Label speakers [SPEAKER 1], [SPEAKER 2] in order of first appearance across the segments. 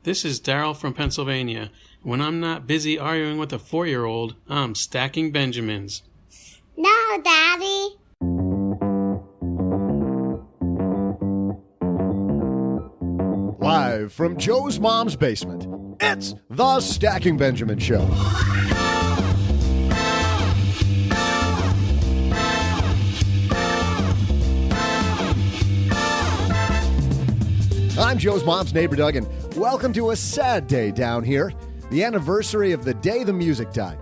[SPEAKER 1] This is Daryl from Pennsylvania. When I'm not busy arguing with a 4-year-old, I'm stacking Benjamins.
[SPEAKER 2] No, Daddy.
[SPEAKER 3] Live from Joe's mom's basement, it's the Stacking Benjamin Show. I'm Joe's mom's neighbor, Doug, and welcome to a sad day down here, the anniversary of the day the music died.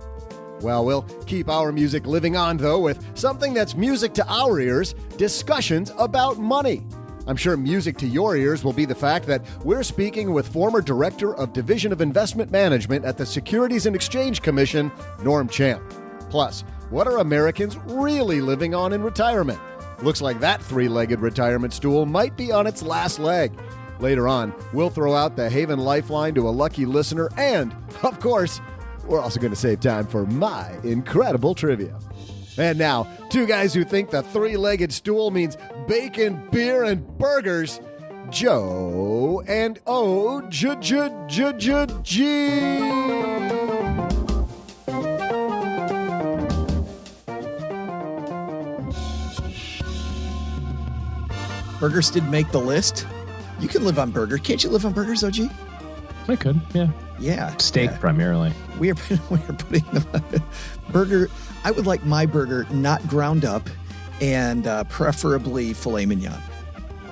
[SPEAKER 3] Well, we'll keep our music living on, though, with something that's music to our ears, discussions about money. I'm sure music to your ears will be the fact that we're speaking with former Director of Division of Investment Management at the Securities and Exchange Commission, Norm Champ. Plus, what are Americans really living on in retirement? Looks like that three-legged retirement stool might be on its last leg. Later on, we'll throw out the Haven Lifeline to a lucky listener, and, of course, we're also going to save time for my incredible trivia. And now, two guys who think the three-legged stool means bacon, beer, and burgers, Joe and O-G.
[SPEAKER 4] Burgers did make the list. You can live on burger. Can't you live on burgers, OG?
[SPEAKER 5] I could, yeah.
[SPEAKER 4] Yeah.
[SPEAKER 5] Steak primarily.
[SPEAKER 4] We are putting the burger. I would like my burger not ground up and preferably filet mignon.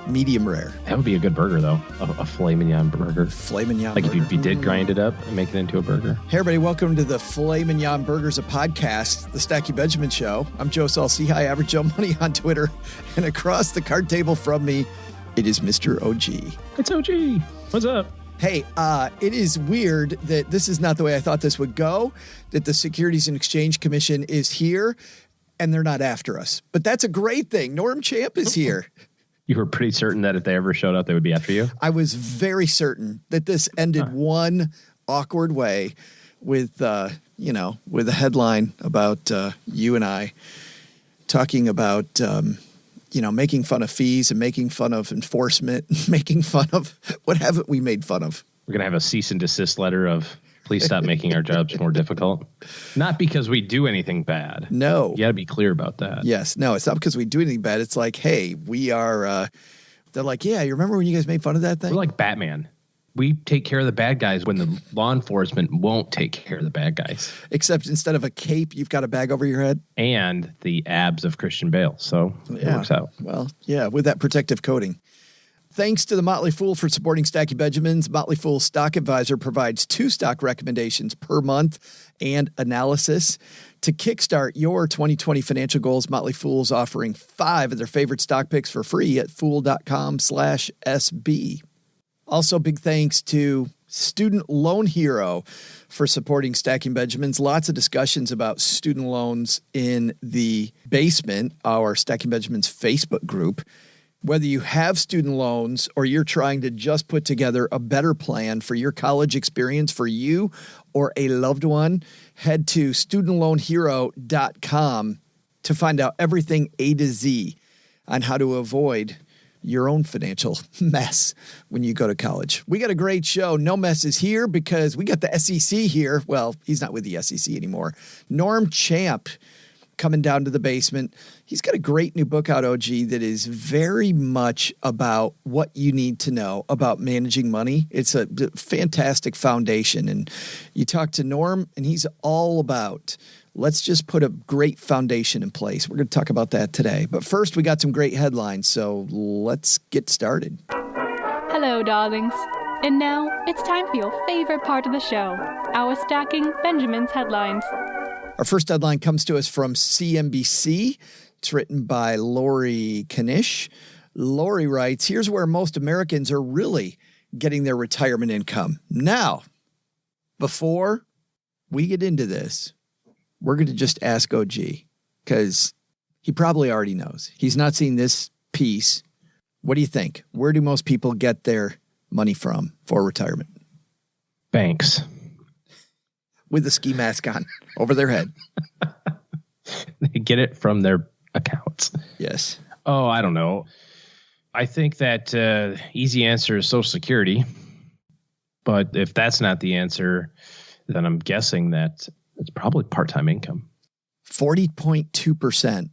[SPEAKER 4] Medium rare.
[SPEAKER 5] That would be a good burger, though. A filet mignon burger.
[SPEAKER 4] Filet mignon
[SPEAKER 5] like
[SPEAKER 4] burger.
[SPEAKER 5] If you did grind it up and make it into a burger.
[SPEAKER 4] Hey, everybody. Welcome to the Filet Mignon Burgers, a podcast, the Stacking Benjamin Show. I'm Joe Salsi, Hi Average Joe Money on Twitter. And across the card table from me, it is Mr. OG.
[SPEAKER 5] It's OG. What's up?
[SPEAKER 4] Hey, it is weird that this is not the way I thought this would go, that the Securities and Exchange Commission is here and they're not after us. But that's a great thing. Norm Champ is here.
[SPEAKER 5] You were pretty certain that if they ever showed up, they would be after you?
[SPEAKER 4] I was very certain that this ended one awkward way with, with a headline about you and I talking about, making fun of fees and making fun of enforcement, making fun of what haven't we made fun of?
[SPEAKER 5] We're going to have a cease and desist letter of please stop making our jobs more difficult. Not because we do anything bad.
[SPEAKER 4] No.
[SPEAKER 5] You got to be clear about that.
[SPEAKER 4] Yes. No, it's not because we do anything bad. It's like, hey, we are, they're like, yeah, you remember when you guys made fun of that thing?
[SPEAKER 5] We're like Batman. We take care of the bad guys when the law enforcement won't take care of the bad guys.
[SPEAKER 4] Except instead of a cape, you've got a bag over your head.
[SPEAKER 5] And the abs of Christian Bale. So it works out.
[SPEAKER 4] Well, yeah, with that protective coating. Thanks to the Motley Fool for supporting Stacking Benjamins. Motley Fool Stock Advisor provides 2 stock recommendations per month and analysis. To kickstart your 2020 financial goals, Motley Fool is offering 5 of their favorite stock picks for free at fool.com/SB. Also, big thanks to Student Loan Hero for supporting Stacking Benjamins. Lots of discussions about student loans in the basement, our Stacking Benjamins Facebook group. Whether you have student loans or you're trying to just put together a better plan for your college experience for you or a loved one, head to studentloanhero.com to find out everything A to Z on how to avoid your own financial mess when you go to college. We got a great show. No Mess is here because we got the SEC here. Well, he's not with the SEC anymore. Norm Champ coming down to the basement. He's got a great new book out, OG, that is very much about what you need to know about managing money. It's a fantastic foundation. And you talk to Norm, and he's all about let's just put a great foundation in place. We're going to talk about that today. But first, we got some great headlines, so let's get started.
[SPEAKER 6] Hello, darlings. And now, it's time for your favorite part of the show, our Stacking Benjamin's headlines.
[SPEAKER 4] Our first headline comes to us from CNBC. It's written by Lori Kanish. Lori writes, here's where most Americans are really getting their retirement income. Now, before we get into this, we're going to just ask OG because he probably already knows. He's not seen this piece. What do you think? Where do most people get their money from for retirement?
[SPEAKER 5] Banks.
[SPEAKER 4] With a ski mask on over their head.
[SPEAKER 5] They get it from their accounts.
[SPEAKER 4] Yes.
[SPEAKER 5] Oh, I don't know. I think that easy answer is Social Security. But if that's not the answer, then I'm guessing that it's probably part-time income.
[SPEAKER 4] 40.2%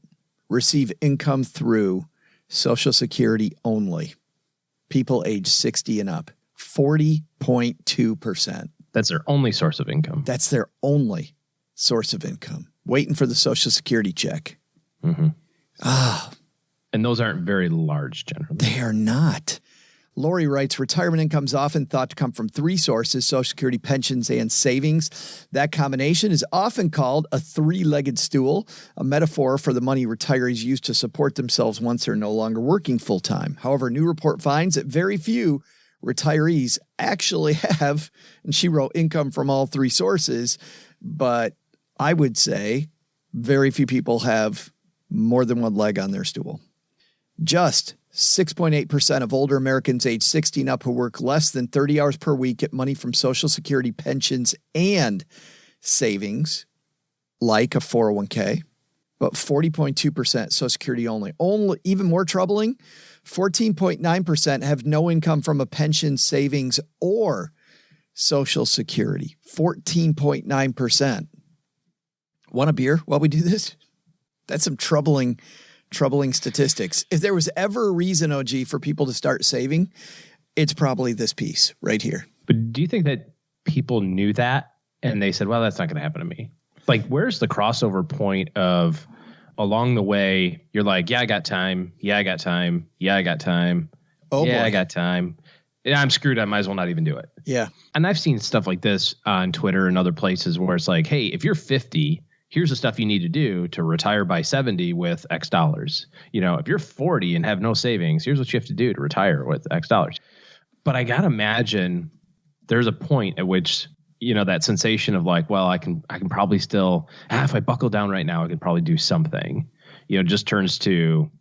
[SPEAKER 4] receive income through Social Security only. People age 60 and up. 40.2%.
[SPEAKER 5] That's their only source of income.
[SPEAKER 4] That's their only source of income. Waiting for the Social Security check.
[SPEAKER 5] Mm-hmm. And those aren't very large generally.
[SPEAKER 4] They are not. Lori writes, retirement income is often thought to come from three sources, Social Security, pensions, and savings. That combination is often called a three-legged stool, a metaphor for the money retirees use to support themselves once they're no longer working full-time. However, a new report finds that very few retirees actually have, and she wrote, income from all three sources, but I would say very few people have more than one leg on their stool. Just 6.8% of older Americans age 60 and up who work less than 30 hours per week get money from Social Security, pensions, and savings, like a 401k, but 40.2% Social Security only. Even more troubling, 14.9% have no income from a pension, savings, or Social Security. 14.9%. Want a beer while we do this? That's some troubling statistics. If there was ever a reason, OG, for people to start saving, it's probably this piece right here.
[SPEAKER 5] But do you think that people knew that and they said, well, that's not going to happen to me? Like, where's the crossover point of along the way, you're like, yeah, I got time. Yeah, I got time. Yeah, I got time.
[SPEAKER 4] Oh,
[SPEAKER 5] yeah,
[SPEAKER 4] boy.
[SPEAKER 5] I got time. Yeah, I'm screwed. I might as well not even do it.
[SPEAKER 4] Yeah.
[SPEAKER 5] And I've seen stuff like this on Twitter and other places where it's like, hey, if you're 50, here's the stuff you need to do to retire by 70 with X dollars. You know, if you're 40 and have no savings, here's what you have to do to retire with X dollars. But I got to imagine there's a point at which, you know, that sensation of like, well, I can probably still, if I buckle down right now, I could probably do something, you know, just turns to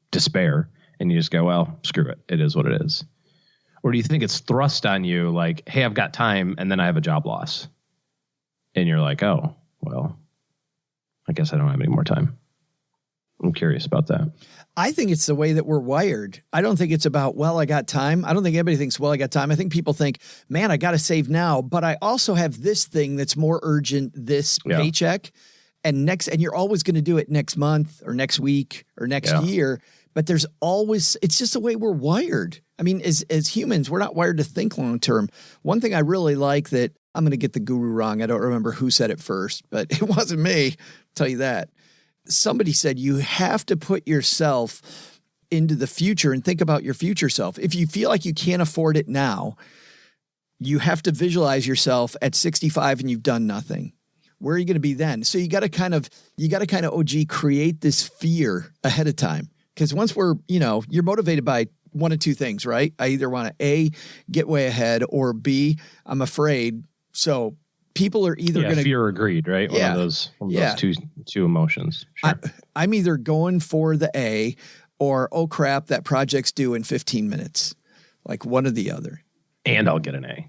[SPEAKER 5] despair and you just go, well, screw it. It is what it is. Or do you think it's thrust on you like, hey, I've got time and then I have a job loss? And you're like, oh, well, I guess I don't have any more time. I'm curious about that.
[SPEAKER 4] I think it's the way that we're wired. I don't think it's about, well, I got time. I don't think anybody thinks, well, I got time. I think people think, man, I got to save now, but I also have this thing that's more urgent, this paycheck. And you're always going to do it next month or next week or next year. But there's always, it's just the way we're wired. I mean, as humans, we're not wired to think long term. One thing I really like that, I'm going to get the guru wrong. I don't remember who said it first, but it wasn't me. I'll tell you that. Somebody said you have to put yourself into the future and think about your future self. If you feel like you can't afford it now, you have to visualize yourself at 65 and you've done nothing. Where are you going to be then? So you got to kind of OG create this fear ahead of time. Because once you're motivated by one of two things, right? I either want to A, get way ahead, or B, I'm afraid. So people are either going to
[SPEAKER 5] fear or greed, right?
[SPEAKER 4] Yeah.
[SPEAKER 5] One of those two emotions. Sure.
[SPEAKER 4] I'm either going for the A or, oh crap, that project's due in 15 minutes. Like one or the other.
[SPEAKER 5] And I'll get an A.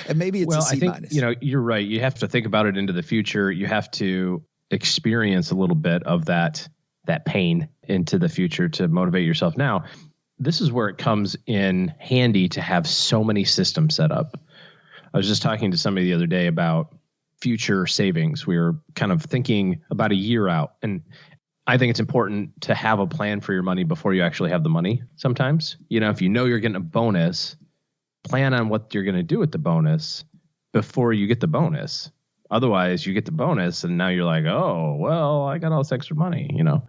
[SPEAKER 4] And maybe it's a C minus.
[SPEAKER 5] You know, you're right. You have to think about it into the future. You have to experience a little bit of that pain into the future to motivate yourself. Now, this is where it comes in handy to have so many systems set up. I was just talking to somebody the other day about future savings. We were kind of thinking about a year out. And I think it's important to have a plan for your money before you actually have the money sometimes. You know, if you know you're getting a bonus, plan on what you're going to do with the bonus before you get the bonus. Otherwise, you get the bonus and now you're like, oh, well, I got all this extra money, you know.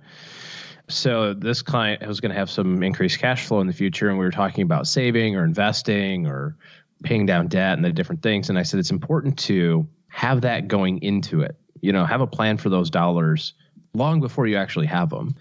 [SPEAKER 5] So this client was going to have some increased cash flow in the future, and we were talking about saving or investing or paying down debt and the different things. And I said, it's important to have that going into it, you know, have a plan for those dollars long before you actually have them.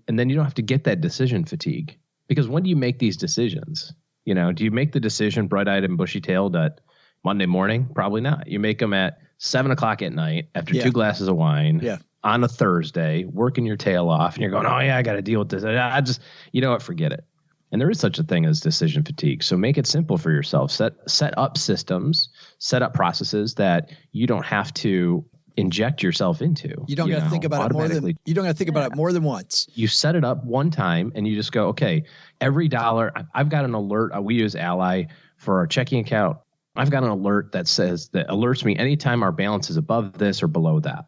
[SPEAKER 5] And then you don't have to get that decision fatigue, because when do you make these decisions? You know, do you make the decision bright-eyed and bushy-tailed at Monday morning? Probably not. You make them at 7:00 at night after 2 glasses of wine on a Thursday, working your tail off, and you're going, oh yeah, I got to deal with this. I just, you know what, forget it. And there is such a thing as decision fatigue. So make it simple for yourself. Set up systems, set up processes that you don't have to inject yourself into.
[SPEAKER 4] You don't got to think about it more than once.
[SPEAKER 5] You set it up one time and you just go, okay, every dollar, I've got an alert. We use Ally for our checking account. I've got an alert that alerts me anytime our balance is above this or below that.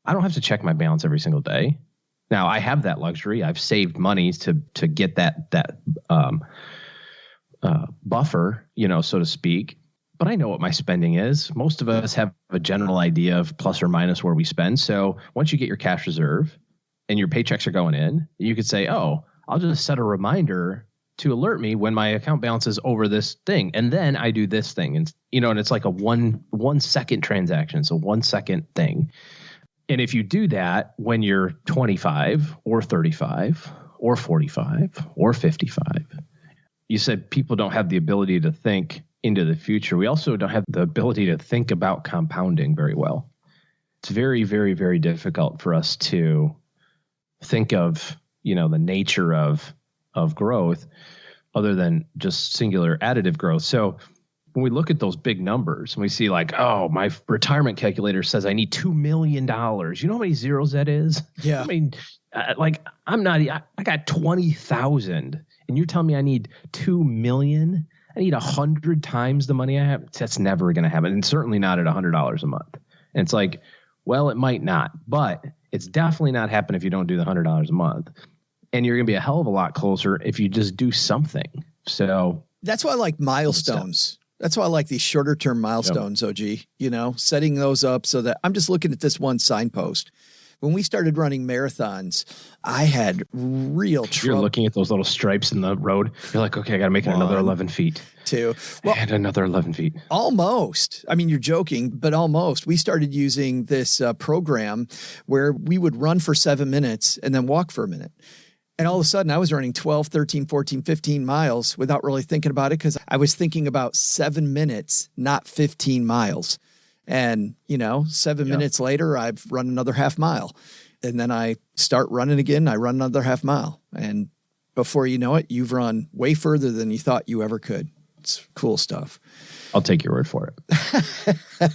[SPEAKER 5] I don't have to check my balance every single day. Now I have that luxury. I've saved money to get that buffer, so to speak. But I know what my spending is. Most of us have a general idea of plus or minus where we spend. So once you get your cash reserve and your paychecks are going in, you could say, oh, I'll just set a reminder to alert me when my account balance is over this thing. And then I do this thing. And, and it's like a 1 second transaction. So 1 second thing. And if you do that when you're 25 or 35 or 45 or 55, you said people don't have the ability to think into the future. We also don't have the ability to think about compounding very well. It's very, very, very difficult for us to think of, the nature of growth other than just singular additive growth. So when we look at those big numbers and we see like, oh, my retirement calculator says I need $2 million. You know how many zeros that is?
[SPEAKER 4] Yeah.
[SPEAKER 5] I mean, I got 20,000 and you're telling me I need 2 million. I need 100 times the money I have. That's never going to happen. And certainly not at $100 a month. And it's like, well, it might not, but it's definitely not happen if you don't do the $100 a month. And you're going to be a hell of a lot closer if you just do something. So
[SPEAKER 4] that's why I like milestones. That's why I like these shorter term milestones, OG, setting those up so that I'm just looking at this one signpost. When we started running marathons, I had real trouble.
[SPEAKER 5] You're looking at those little stripes in the road. You're like, okay, I got to make it another 11 feet.
[SPEAKER 4] 2.
[SPEAKER 5] And another 11 feet.
[SPEAKER 4] Almost. I mean, you're joking, but almost. We started using this program where we would run for 7 minutes and then walk for a minute. And all of a sudden, I was running 12, 13, 14, 15 miles without really thinking about it because I was thinking about 7 minutes, not 15 miles. And, 7 minutes later, I've run another half mile. And then I start running again. I run another half mile. And before you know it, you've run way further than you thought you ever could. It's cool stuff.
[SPEAKER 5] I'll take your word for it.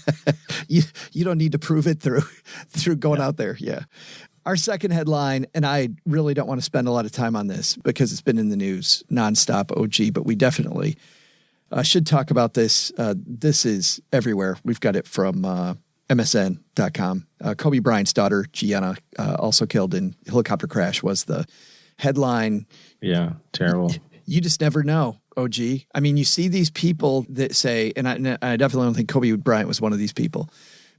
[SPEAKER 4] You don't need to prove it through going out there. Yeah. Our second headline, and I really don't want to spend a lot of time on this because it's been in the news nonstop, OG, but we definitely should talk about this. This is everywhere. We've got it from MSN.com. Kobe Bryant's daughter, Gianna, also killed in helicopter crash was the headline.
[SPEAKER 5] Yeah, terrible.
[SPEAKER 4] You just never know, OG. I mean, you see these people that say, and I definitely don't think Kobe Bryant was one of these people,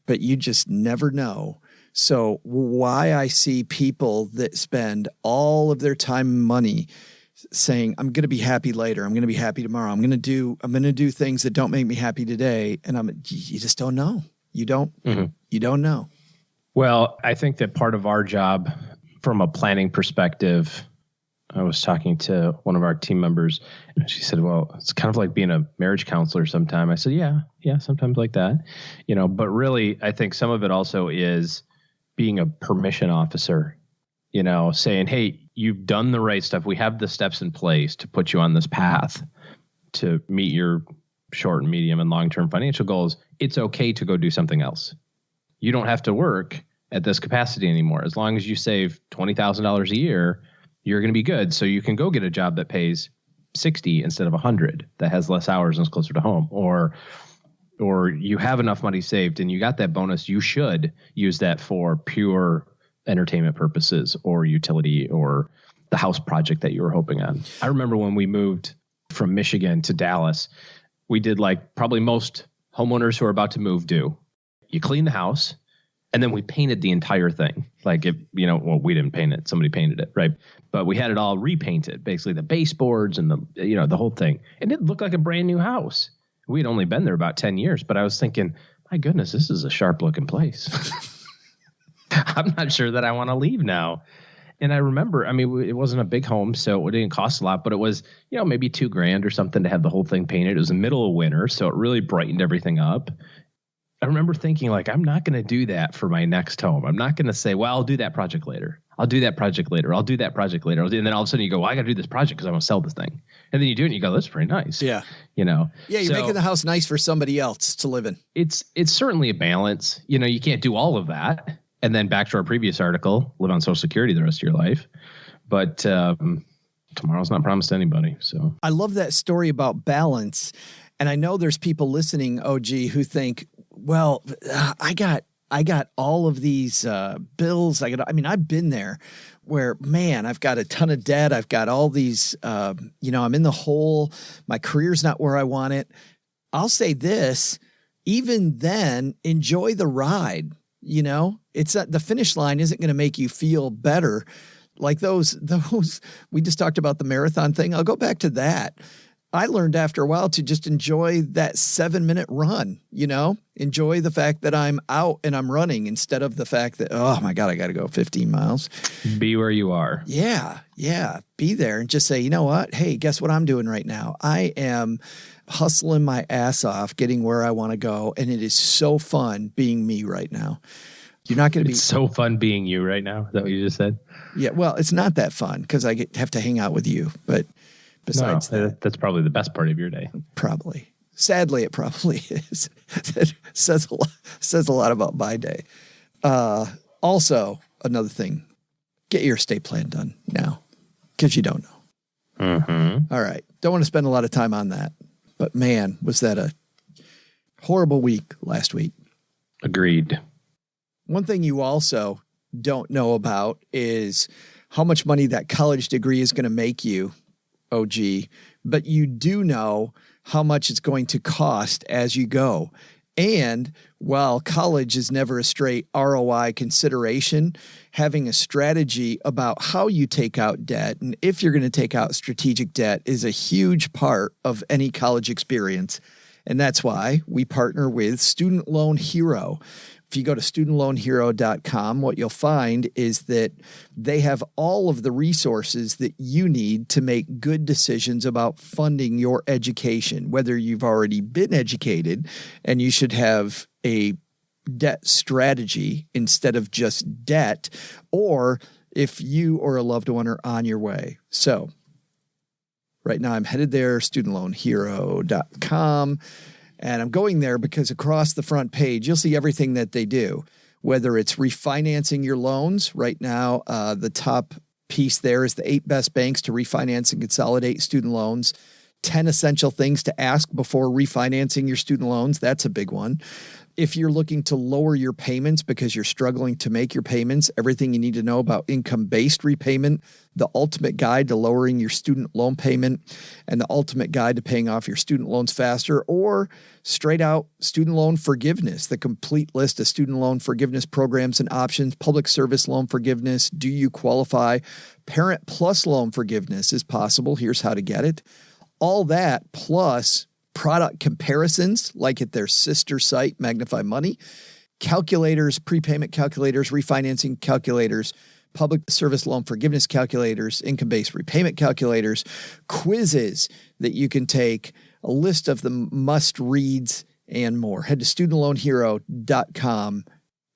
[SPEAKER 4] but you just never know. So why I see people that spend all of their time and money saying, I'm going to be happy later. I'm going to be happy tomorrow. I'm going to do things that don't make me happy today. And you just don't know. You don't know.
[SPEAKER 5] Well, I think that part of our job from a planning perspective, I was talking to one of our team members and she said, well, it's kind of like being a marriage counselor sometime. I said, yeah, sometimes like that, but really I think some of it also is being a permission officer, saying, hey, you've done the right stuff. We have the steps in place to put you on this path to meet your short and medium and long-term financial goals. It's okay to go do something else. You don't have to work at this capacity anymore. As long as you save $20,000 a year, you're going to be good. So you can go get a job that pays 60 instead of 100, that has less hours and is closer to home, or you have enough money saved and you got that bonus. You should use that for pure entertainment purposes or utility or the house project that you were hoping on. I remember when we moved from Michigan to Dallas, we did like probably most homeowners who are about to move do. You clean the house and then we painted the entire thing. Like we didn't paint it. Somebody painted it, right? But we had it all repainted, basically the baseboards and the whole thing. And it looked like a brand new house. We had only been there about 10 years, but I was thinking, my goodness, this is a sharp looking place. I'm not sure that I want to leave now. And I remember, it wasn't a big home, so it didn't cost a lot, but it was, maybe $2,000 or something to have the whole thing painted. It was the middle of winter, so it really brightened everything up. I remember thinking, like, I'm not going to do that for my next home. I'm not going to say, well, I'll do that project later. I'll do that project later. I'll do that project later. And then all of a sudden you go, well, I got to do this project because I want to sell this thing. And then you do it and you go, that's pretty nice.
[SPEAKER 4] Yeah.
[SPEAKER 5] Yeah,
[SPEAKER 4] you're making the house nice for somebody else to live in.
[SPEAKER 5] It's certainly a balance. You can't do all of that. And then back to our previous article, live on Social Security the rest of your life. But tomorrow's not promised to anybody. So
[SPEAKER 4] I love that story about balance. And I know there's people listening, OG, who think, well, I got all of these bills. I've been there where, man, I've got a ton of debt. I've got all these, I'm in the hole. My career's not where I want it. I'll say this, even then, enjoy the ride. It's the finish line isn't going to make you feel better. Like those, we just talked about the marathon thing. I'll go back to that. I learned after a while to just enjoy that 7-minute run, enjoy the fact that I'm out and I'm running instead of the fact that, oh my God, I got to go 15 miles.
[SPEAKER 5] Be where you are.
[SPEAKER 4] Yeah. Be there and just say, you know what? Hey, guess what I'm doing right now? I am hustling my ass off, getting where I want to go. And it is so fun being me right now. You're not going to be
[SPEAKER 5] so fun being you right now. Is that what you just said?
[SPEAKER 4] Yeah. Well, it's not that fun because I have to hang out with you, but besides
[SPEAKER 5] that's probably the best part of your day.
[SPEAKER 4] Probably. Sadly, it probably is. It says a lot about my day. Also, another thing, get your estate plan done now because you don't know.
[SPEAKER 5] Mm-hmm.
[SPEAKER 4] All right. Don't want to spend a lot of time on that. But man, was that a horrible week last week.
[SPEAKER 5] Agreed.
[SPEAKER 4] One thing you also don't know about is how much money that college degree is going to make you, OG, but you do know how much it's going to cost as you go. And while college is never a straight ROI consideration, having a strategy about how you take out debt and if you're going to take out strategic debt is a huge part of any college experience. And that's why we partner with Student Loan Hero. If you go to studentloanhero.com, what you'll find is that they have all of the resources that you need to make good decisions about funding your education, whether you've already been educated and you should have a debt strategy instead of just debt, or if you or a loved one are on your way. So right now I'm headed there, studentloanhero.com. And I'm going there because across the front page, you'll see everything that they do, whether it's refinancing your loans. Right now, the top piece there is the 8 best banks to refinance and consolidate student loans. 10 essential things to ask before refinancing your student loans. That's a big one. If you're looking to lower your payments because you're struggling to make your payments, everything you need to know about income-based repayment, the ultimate guide to lowering your student loan payment, and the ultimate guide to paying off your student loans faster, or straight out student loan forgiveness, the complete list of student loan forgiveness programs and options, public service loan forgiveness. Do you qualify? Parent Plus loan forgiveness is possible. Here's how to get it. All that plus product comparisons like at their sister site, Magnify Money, calculators, prepayment calculators, refinancing calculators, public service loan forgiveness calculators, income-based repayment calculators, quizzes that you can take, a list of the must-reads, and more. Head to studentloanhero.com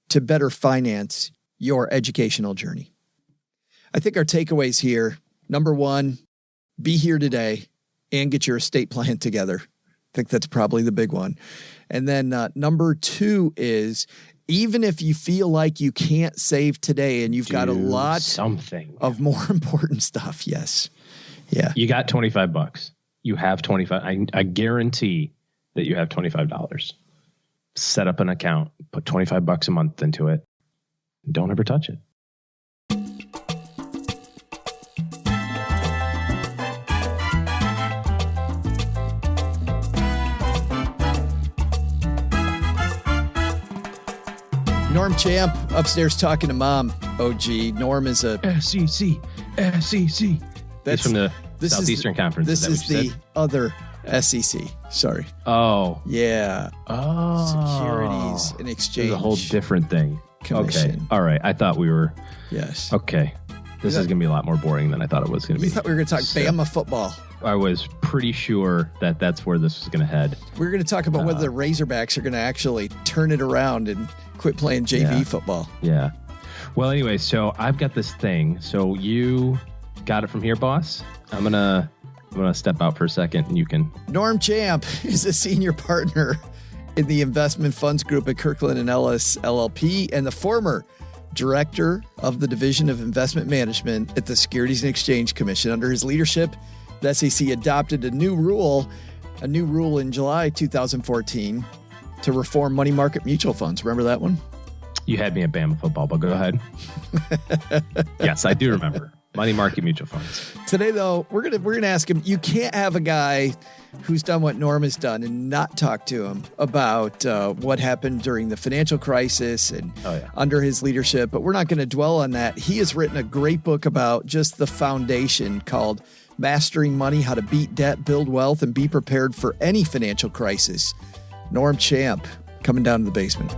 [SPEAKER 4] to better finance your educational journey. I think our takeaways here, number one, be here today and get your estate plan together. I think that's probably the big one. And then number two is, even if you feel like you can't save today and you've got a lot of more important stuff. Yes. Yeah.
[SPEAKER 5] You got $25. You have 25. I guarantee that you have $25. Set up an account, put $25 a month into it. Don't ever touch it.
[SPEAKER 4] Norm Champ upstairs talking to Mom. OG. Norm is a
[SPEAKER 5] SEC.
[SPEAKER 4] That's
[SPEAKER 5] He's from the Southeastern Conference.
[SPEAKER 4] This is the other SEC. Sorry.
[SPEAKER 5] Oh.
[SPEAKER 4] Yeah.
[SPEAKER 5] Oh.
[SPEAKER 4] Securities and Exchange.
[SPEAKER 5] It's a whole different thing.
[SPEAKER 4] Commission.
[SPEAKER 5] Okay. All right. I thought we were.
[SPEAKER 4] Yes.
[SPEAKER 5] Okay. This is going to be a lot more boring than I thought it was going to be.
[SPEAKER 4] You thought we were going to talk Bama football.
[SPEAKER 5] I was pretty sure that that's where this was going to head.
[SPEAKER 4] We're going to talk about whether the Razorbacks are going to actually turn it around and quit playing JV football.
[SPEAKER 5] Yeah. Well, anyway, so I've got this thing. So you got it from here, boss? I'm gonna step out for a second and you can.
[SPEAKER 4] Norm Champ is a senior partner in the investment funds group at Kirkland and Ellis LLP and the former director of the Division of Investment Management at the Securities and Exchange Commission. Under his leadership, the SEC adopted a new rule in July 2014 to reform money market mutual funds. Remember that one?
[SPEAKER 5] You had me at Bama football, but go ahead. Yes, I do remember. Money market mutual funds.
[SPEAKER 4] Today, though, we're gonna ask him. You can't have a guy who's done what Norm has done and not talk to him about what happened during the financial crisis and under his leadership. But we're not going to dwell on that. He has written a great book about just the foundation called Mastering Money: How to Beat Debt, Build Wealth, and Be Prepared for Any Financial Crisis. Norm Champ coming down to the basement.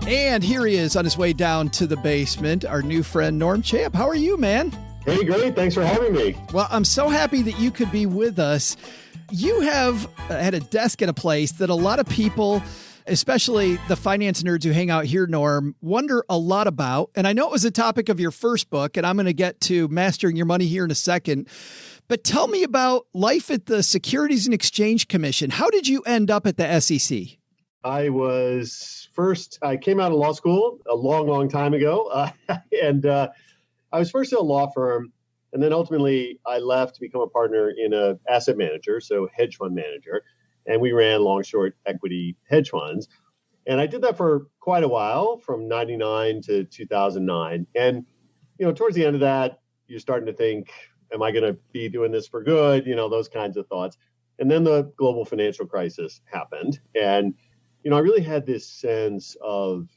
[SPEAKER 4] And here he is on his way down to the basement, our new friend, Norm Champ. How are you, man?
[SPEAKER 7] Hey, great. Thanks for having me.
[SPEAKER 4] Well, I'm so happy that you could be with us. You have had a desk at a place that a lot of people, especially the finance nerds who hang out here, Norm, wonder a lot about. And I know it was a topic of your first book, and I'm going to get to Mastering Your Money here in a second. But tell me about life at the Securities and Exchange Commission. How did you end up at the SEC?
[SPEAKER 7] I came out of law school a long, long time ago. I was first at a law firm, and then ultimately I left to become a partner in an asset manager, so hedge fund manager. And we ran long, short equity hedge funds. And I did that for quite a while, from 99 to 2009. And, towards the end of that, you're starting to think, am I going to be doing this for good? Those kinds of thoughts. And then the global financial crisis happened. And I really had this sense of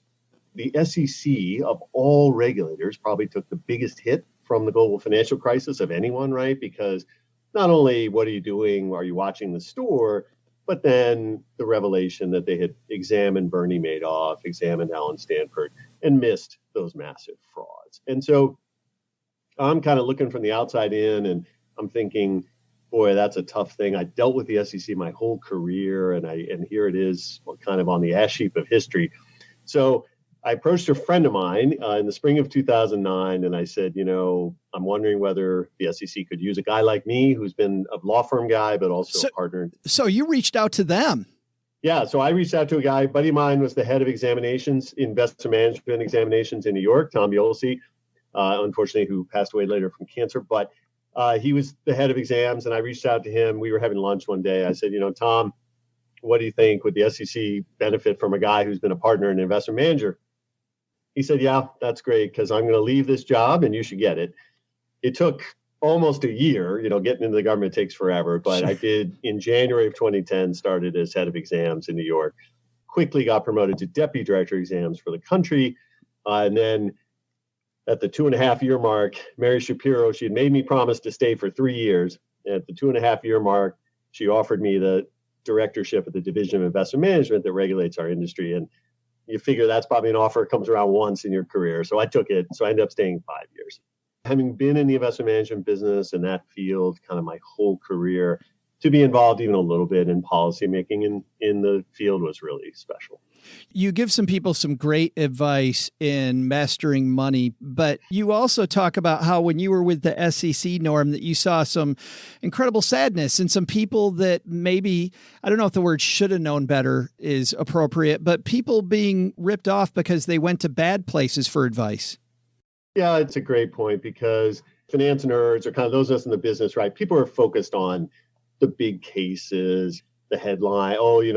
[SPEAKER 7] the SEC, of all regulators, probably took the biggest hit from the global financial crisis of anyone, right? Because not only what are you doing, are you watching the store, but then the revelation that they had examined Bernie Madoff, examined Alan Stanford, and missed those massive frauds. And so I'm kind of looking from the outside in, and I'm thinking, boy, that's a tough thing. I dealt with the SEC my whole career, and here it is, kind of on the ash heap of history. So I approached a friend of mine in the spring of 2009, and I said, I'm wondering whether the SEC could use a guy like me, who's been a law firm guy, but also a partner.
[SPEAKER 4] So you reached out to them?
[SPEAKER 7] Yeah, so I reached out to a guy. A buddy of mine was the head of examinations, investment management examinations in New York, Tom Yolsey, unfortunately, who passed away later from cancer. But he was the head of exams, and I reached out to him. We were having lunch one day. I said, Tom, what do you think? Would the SEC benefit from a guy who's been a partner and investment manager? He said, yeah, that's great, because I'm going to leave this job and you should get it. It took almost a year. Getting into the government takes forever. But I did, in January of 2010, started as head of exams in New York, quickly got promoted to deputy director of exams for the country. And then at the 2.5-year mark, Mary Shapiro, she had made me promise to stay for 3 years. And at the 2.5-year mark, she offered me the directorship of the Division of Investment Management that regulates our industry. And you figure that's probably an offer that comes around once in your career. So I took it. So I ended up staying 5 years. Having been in the investment management business and that field kind of my whole career, to be involved even a little bit in policymaking in the field was really special.
[SPEAKER 4] You give some people some great advice in mastering money, but you also talk about how when you were with the SEC, Norm, that you saw some incredible sadness and some people that maybe, I don't know if the word should have known better is appropriate, but people being ripped off because they went to bad places for advice.
[SPEAKER 7] Yeah, it's a great point, because finance nerds are kind of those of us in the business, right? People are focused on the big cases, the headline,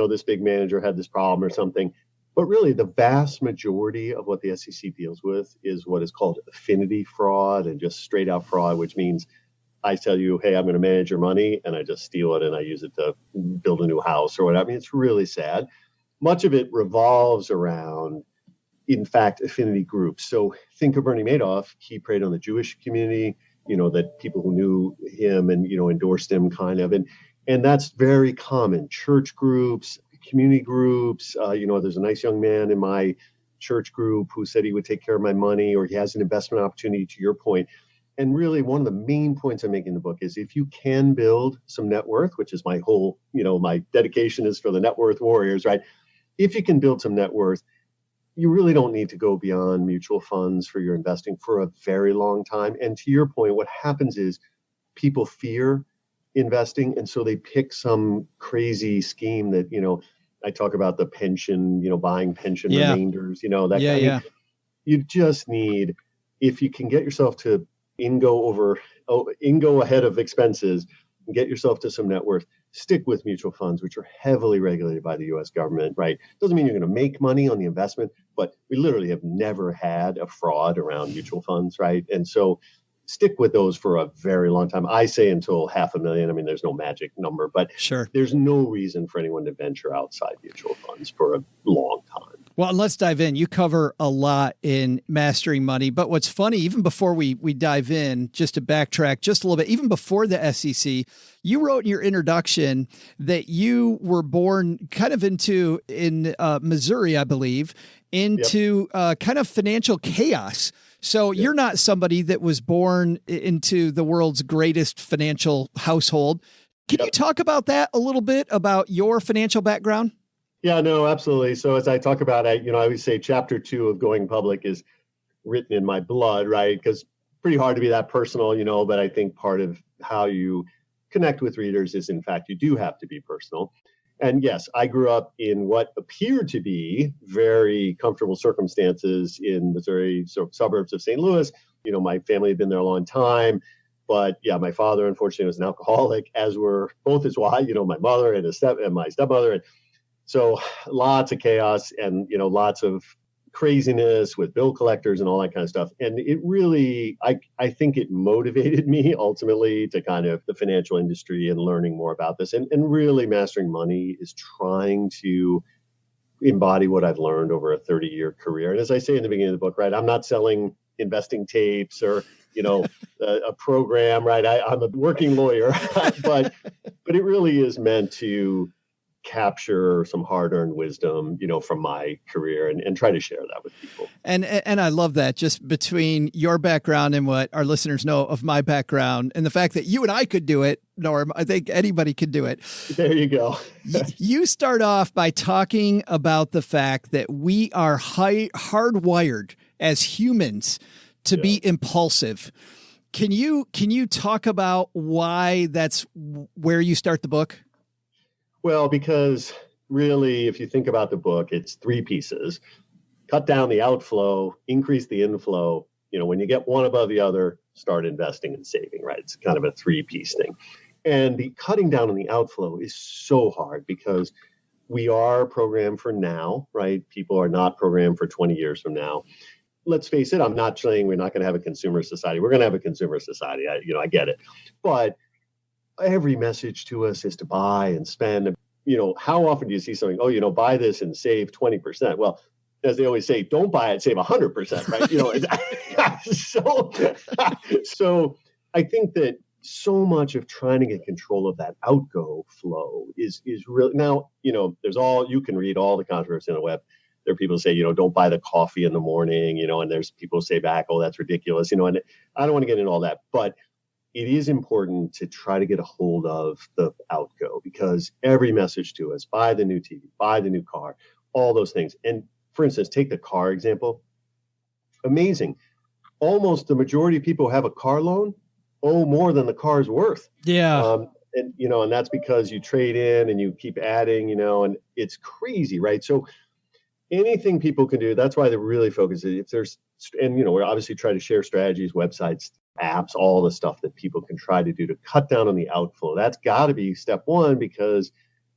[SPEAKER 7] this big manager had this problem or something. But really, the vast majority of what the SEC deals with is what is called affinity fraud and just straight out fraud, which means I tell you, hey, I'm going to manage your money, and I just steal it and I use it to build a new house or whatever. I mean, it's really sad. Much of it revolves around, in fact, affinity groups. So think of Bernie Madoff. He preyed on the Jewish community, that people who knew him and, endorsed him kind of. And that's very common. Church groups, community groups. There's a nice young man in my church group who said he would take care of my money, or he has an investment opportunity, to your point. And really, one of the main points I'm making in the book is if you can build some net worth, which is my whole, my dedication is for the net worth warriors, right? if you can build some net worth, you really don't need to go beyond mutual funds for your investing for a very long time. And to your point, what happens is people fear investing. And so they pick some crazy scheme that, I talk about the pension, buying pension remainders, that kind of thing. You just need, if you can get yourself to ingo ahead of expenses and get yourself to some net worth, stick with mutual funds, which are heavily regulated by the U.S. government, right? Doesn't mean you're going to make money on the investment, but we literally have never had a fraud around mutual funds, right? And so stick with those for a very long time. I say until $500,000. I mean, there's no magic number, but
[SPEAKER 8] sure,
[SPEAKER 7] there's no reason for anyone to venture outside mutual funds for a long time.
[SPEAKER 8] Well, and let's dive in. You cover a lot in Mastering Money, but what's funny, even before we dive in, just to backtrack just a little bit, even before the SEC, you wrote in your introduction that you were born kind of in Missouri, I believe, into kind of financial chaos. So you're not somebody that was born into the world's greatest financial household. Can you talk about that a little bit, about your financial background?
[SPEAKER 7] Yeah, no, absolutely. So as I talk about it, I always say chapter 2 of going public is written in my blood, right? Because pretty hard to be that personal, but I think part of how you connect with readers is, in fact, you do have to be personal. And yes, I grew up in what appeared to be very comfortable circumstances in Missouri, suburbs of St. Louis. My family had been there a long time. But yeah, my father, unfortunately, was an alcoholic, as were both his wives, my mother and my stepmother. And so lots of chaos and, lots of craziness with bill collectors and all that kind of stuff. And it really, I think it motivated me ultimately to kind of the financial industry and learning more about this. And really Mastering Money is trying to embody what I've learned over a 30-year career. And as I say in the beginning of the book, right, I'm not selling investing tapes or, a program, right? I'm a working lawyer, but it really is meant to capture some hard-earned wisdom, from my career and try to share that with people.
[SPEAKER 8] And I love that, just between your background and what our listeners know of my background and the fact that you and I could do it, Norm, I think anybody could do it.
[SPEAKER 7] There you go.
[SPEAKER 8] You start off by talking about the fact that we are hardwired as humans to be impulsive. Can you talk about why that's where you start the book?
[SPEAKER 7] Well, because really, if you think about the book, it's 3 pieces. Cut down the outflow, increase the inflow. When you get one above the other, start investing and saving, right? It's kind of a 3-piece thing. And the cutting down on the outflow is so hard because we are programmed for now, right? People are not programmed for 20 years from now. Let's face it, I'm not saying we're not going to have a consumer society. We're going to have a consumer society. I get it. But every message to us is to buy and spend. How often do you see something, buy this and save 20%? Well, as they always say, don't buy it, save 100%, right? So I think that so much of trying to get control of that outgo flow is really, now, you can read all the controversy on the web. There are people who say, don't buy the coffee in the morning, and there's people who say back, oh, that's ridiculous, and I don't want to get into all that, but it is important to try to get a hold of the outgo, because every message to us, buy the new TV, buy the new car, all those things. And for instance, take the car example. Amazing. Almost the majority of people who have a car loan owe more than the car's worth.
[SPEAKER 8] Yeah.
[SPEAKER 7] And that's because you trade in and you keep adding, and it's crazy, right? So anything people can do, that's why they're really focused. If there's, and we're obviously trying to share strategies, websites, apps, all the stuff that people can try to do to cut down on the outflow. That's got to be step 1, because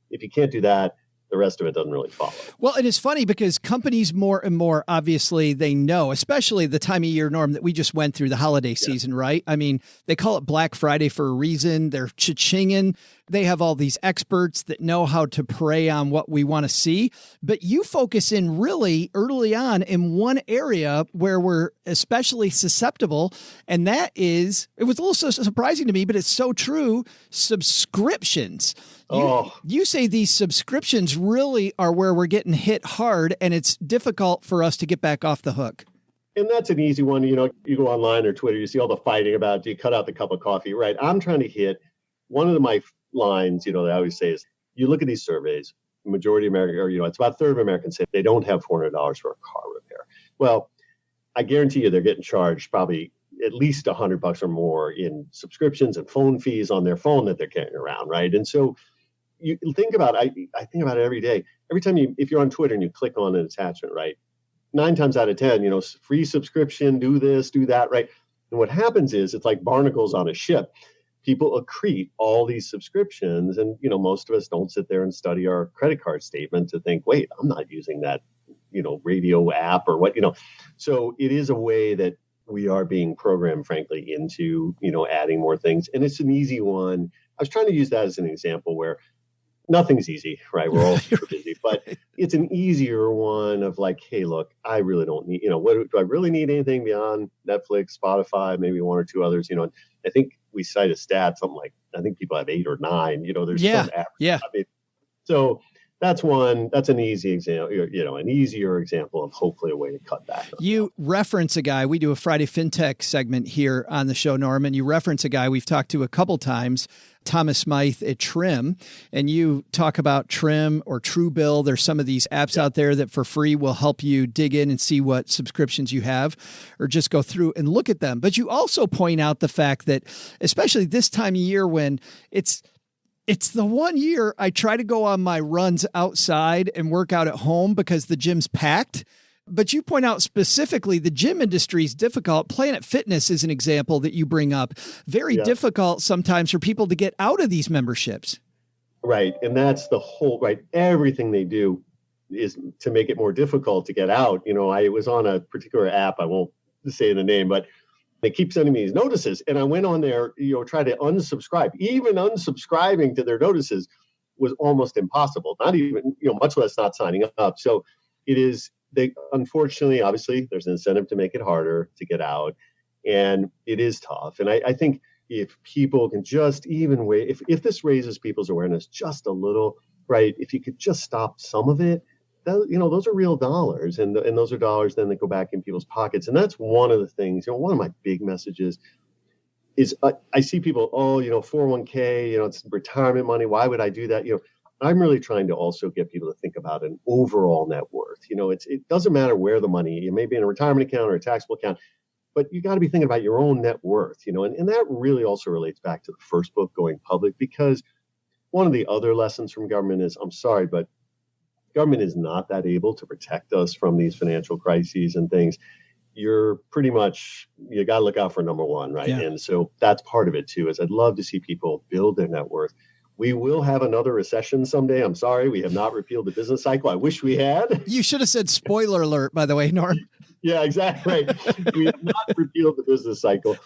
[SPEAKER 7] if you can't do that, the rest of it doesn't really follow.
[SPEAKER 8] Well, and it's funny because companies more and more, obviously, they know, especially the time of year, Norm, that we just went through, the holiday season, right? I mean, they call it Black Friday for a reason. They're cha-chinging. They have all these experts that know how to prey on what we want to see. But you focus in really early on in one area where we're especially susceptible. And that is, it was a little so surprising to me, but it's so true, subscriptions. You say these subscriptions really are where we're getting hit hard, and it's difficult for us to get back off the hook.
[SPEAKER 7] And that's an easy one. You go online or Twitter, you see all the fighting about, do you cut out the cup of coffee, right? I'm trying to hit one of my lines, that I always say is, you look at these surveys, majority of America, or, it's about a third of Americans say they don't have $400 for a car repair. Well, I guarantee you they're getting charged probably at least $100 or more in subscriptions and phone fees on their phone that they're carrying around, right? And so you think about, I think about it every day. Every time if you're on Twitter and you click on an attachment, right? 9 times out of 10, free subscription, do this, do that, right? And what happens is it's like barnacles on a ship. People accrete all these subscriptions, and most of us don't sit there and study our credit card statement to think, wait, I'm not using that, radio app or what, So it is a way that we are being programmed, frankly, into, adding more things. And it's an easy one. I was trying to use that as an example where nothing's easy, right? We're all super busy, but it's an easier one of like, hey, look, I really don't need, what do I really need anything beyond Netflix, Spotify, maybe one or two others, I think we cite a stat, something like, I think people have 8 or 9, there's some average.
[SPEAKER 8] Yeah.
[SPEAKER 7] So that's an easy example, an easier example of hopefully a way to cut back.
[SPEAKER 8] You reference a guy, we do a Friday FinTech segment here on the show, Norm, and you reference a guy we've talked to a couple times, Thomas Smythe at Trim, and you talk about Trim or Truebill. There's some of these apps out there that for free will help you dig in and see what subscriptions you have, or just go through and look at them. But you also point out the fact that, especially this time of year when it's the one year I try to go on my runs outside and work out at home because the gym's packed. But you point out specifically the gym industry is difficult. Planet Fitness is an example that you bring up. Very difficult sometimes for people to get out of these memberships.
[SPEAKER 7] Right. And that's the whole, right. Everything they do is to make it more difficult to get out. I was on a particular app. I won't say the name, but they keep sending me these notices. And I went on there, try to unsubscribe. Even unsubscribing to their notices was almost impossible. Not even, much less not signing up. So it is, unfortunately, obviously, there's an incentive to make it harder to get out. And it is tough. And I think if people can just even wait, if this raises people's awareness just a little, right, if you could just stop some of it, those are real dollars, and those are dollars then that go back in people's pockets. And that's one of the things, one of my big messages is I see people, 401k, it's retirement money. Why would I do that? I'm really trying to also get people to think about an overall net worth. It doesn't matter where the money, it may be in a retirement account or a taxable account, but you got to be thinking about your own net worth, and that really also relates back to the first book, Going Public, because one of the other lessons from government is, I'm sorry, but government is not that able to protect us from these financial crises and things. You're pretty much, you got to look out for number one, right? Yeah. And so that's part of it too, is I'd love to see people build their net worth. We will have another recession someday. I'm sorry, we have not repealed the business cycle. I wish we had.
[SPEAKER 8] You should have said spoiler alert, by the way, Norm.
[SPEAKER 7] Yeah, exactly. Right. We have not repealed the business cycle.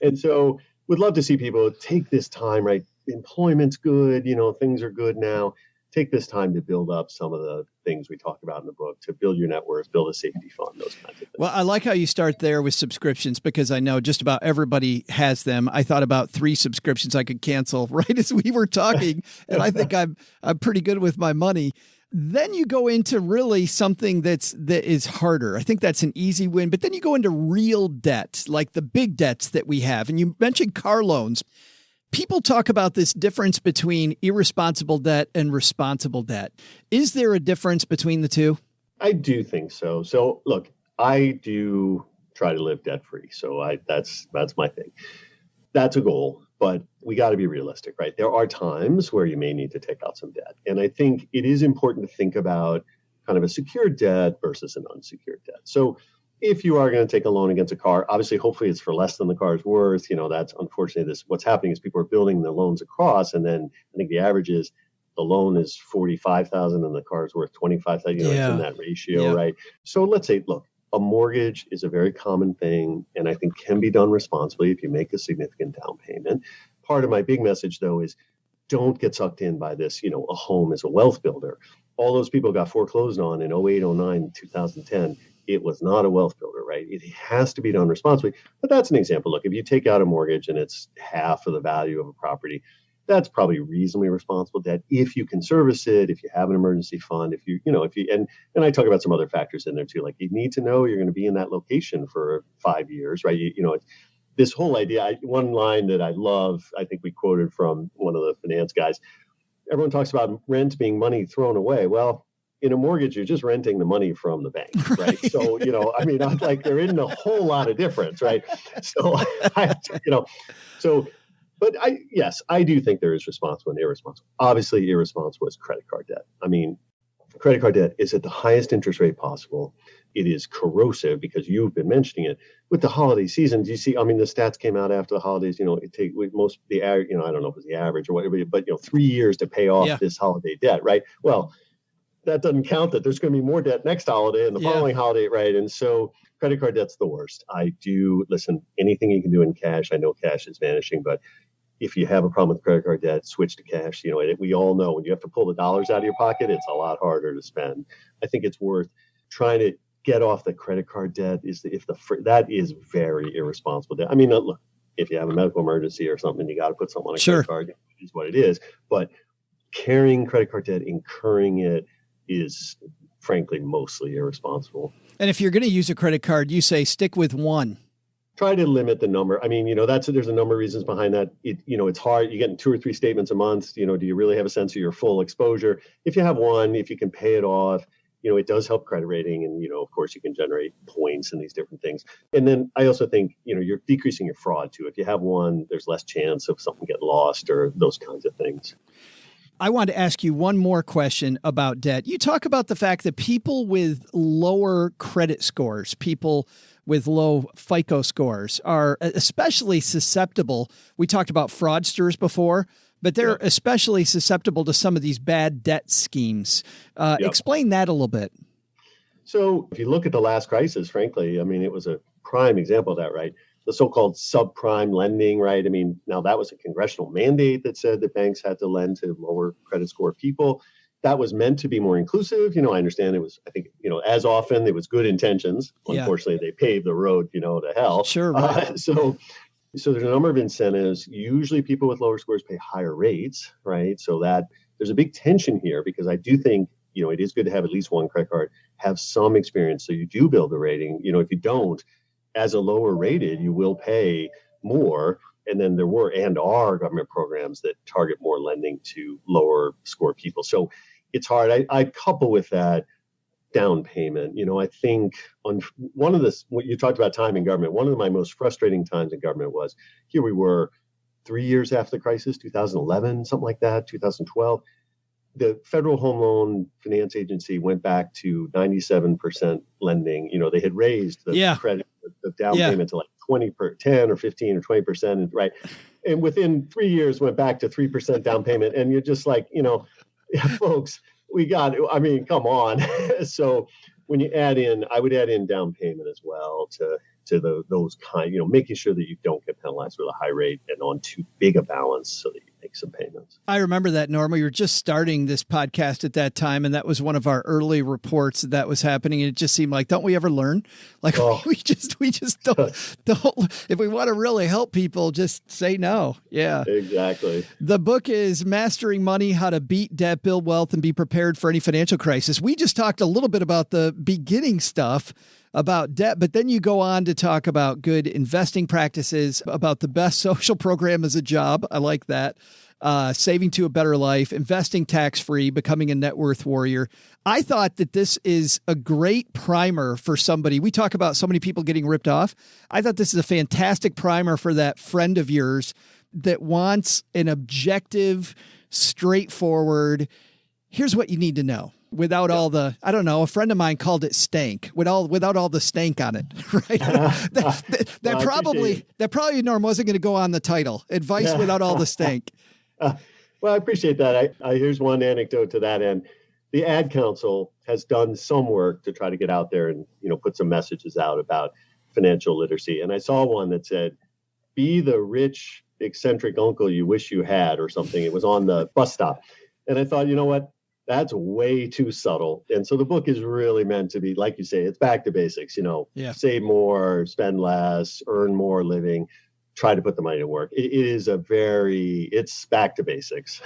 [SPEAKER 7] And so we'd love to see people take this time, right? Employment's good, things are good now. Take this time to build up some of the things we talk about in the book, to build your net worth, build a safety fund, those kinds of things.
[SPEAKER 8] Well, I like how you start there with subscriptions, because I know just about everybody has them. I thought about 3 subscriptions I could cancel right as we were talking, and I think I'm pretty good with my money. Then you go into really something that is harder. I think that's an easy win, but then you go into real debt, like the big debts that we have. And you mentioned car loans. People talk about this difference between irresponsible debt and responsible debt. Is there a difference between the two?
[SPEAKER 7] I do think so. So look, I do try to live debt free. So that's my thing. That's a goal, but we got to be realistic, right? There are times where you may need to take out some debt. And I think it is important to think about kind of a secured debt versus an unsecured debt. So if you are going to take a loan against a car, obviously, hopefully it's for less than the car is worth. That's unfortunately what's happening is people are building their loans across. And then I think the average is the loan is $45,000 and the car is worth $25,000. It's in that ratio, right? So let's say, look, a mortgage is a very common thing, and I think can be done responsibly if you make a significant down payment. Part of my big message, though, is don't get sucked in by this, a home is a wealth builder. All those people got foreclosed on in 08, 09, 2010. It was not a wealth builder, right? It has to be done responsibly. But that's an example. Look, if you take out a mortgage and it's half of the value of a property, that's probably reasonably responsible debt if you can service it, if you have an emergency fund, and I talk about some other factors in there too. Like you need to know you're going to be in that location for 5 years, right? This whole idea, one line that I love, I think we quoted from one of the finance guys, everyone talks about rent being money thrown away. Well, in a mortgage, you're just renting the money from the bank, right? So, I mean, like there isn't a whole lot of difference, right? So, but yes, I do think there is responsible and irresponsible. Obviously, irresponsible is credit card debt. I mean, credit card debt is at the highest interest rate possible. It is corrosive because you've been mentioning it. With the holiday seasons, you see, I mean, the stats came out after the holidays, it takes most the average, I don't know if it's the average or whatever, but 3 years to pay off this holiday debt, right? Well, that doesn't count that there's going to be more debt next holiday and the following holiday, right? And so credit card debt's the worst. Listen, anything you can do in cash, I know cash is vanishing, but if you have a problem with credit card debt, switch to cash. We all know when you have to pull the dollars out of your pocket, it's a lot harder to spend. I think it's worth trying to get off the credit card debt. That is very irresponsible debt. I mean, look, if you have a medical emergency or something, you got to put something on a credit card. It is what it is. But carrying credit card debt, incurring it, is frankly mostly irresponsible.
[SPEAKER 8] And if you're going to use a credit card, you say stick with one.
[SPEAKER 7] Try to limit the number. I mean, there's a number of reasons behind that. It's hard. You get 2 or 3 statements a month. Do you really have a sense of your full exposure? If you have one, if you can pay it off, it does help credit rating. And, of course, you can generate points and these different things. And then I also think, you're decreasing your fraud too. If you have one, there's less chance of something getting lost or those kinds of things.
[SPEAKER 8] I want to ask you one more question about debt. You talk about the fact that people with lower credit scores, people with low FICO scores, are especially susceptible. We talked about fraudsters before, but they're especially susceptible to some of these bad debt schemes. Explain that a little bit.
[SPEAKER 7] So if you look at the last crisis, frankly, I mean, it was a prime example of that, right? The so-called subprime lending, right? I mean, now that was a congressional mandate that said that banks had to lend to lower credit score people. That was meant to be more inclusive. I understand it was, I think, as often, it was good intentions. Unfortunately, they paved the road, to hell.
[SPEAKER 8] Sure. Right.
[SPEAKER 7] So there's a number of incentives. Usually people with lower scores pay higher rates, right? So that there's a big tension here because I do think, it is good to have at least one credit card, have some experience so you do build a rating. If you don't, as a lower rated, you will pay more. And then there were and are government programs that target more lending to lower score people. So it's hard. I couple with that down payment. I think on one of the, what you talked about time in government, one of my most frustrating times in government was here we were 3 years after the crisis, 2011, something like that, 2012. The Federal Home Loan Finance Agency went back to 97% lending. They had raised the credit, the down payment to like 10 or 15 or 20%, right? And within 3 years went back to 3% down payment. And you're just like, folks, come on. So when you add in, I would add in down payment as well to those kind, making sure that you don't get penalized with a high rate and on too big a balance so that you make some payments.
[SPEAKER 8] I remember that, Norm. We were just starting this podcast at that time, and that was one of our early reports that was happening. And it just seemed like, don't we ever learn? Like we just don't. If we want to really help people, just say no. Yeah,
[SPEAKER 7] exactly.
[SPEAKER 8] The book is Mastering Money: How to Beat Debt, Build Wealth, and Be Prepared for Any Financial Crisis. We just talked a little bit about the beginning stuff about debt, but then you go on to talk about good investing practices, about the best social program as a job. I like that. Saving to a better life, investing tax-free, becoming a net worth warrior. I thought that this is a great primer for somebody. We talk about so many people getting ripped off. I thought this is a fantastic primer for that friend of yours that wants an objective, straightforward, here's what you need to know. Without all the, I don't know, a friend of mine called it stank, without all the stank on it, right? That probably, Norm, wasn't going to go on the title. Advice without all the stank.
[SPEAKER 7] Well, I appreciate that. Here's one anecdote to that end. The Ad Council has done some work to try to get out there and, put some messages out about financial literacy. And I saw one that said, be the rich, eccentric uncle you wish you had or something. It was on the bus stop. And I thought, you know what? That's way too subtle. And so the book is really meant to be, like you say, it's back to basics, save more, spend less, earn more living, try to put the money to work. It's back to basics.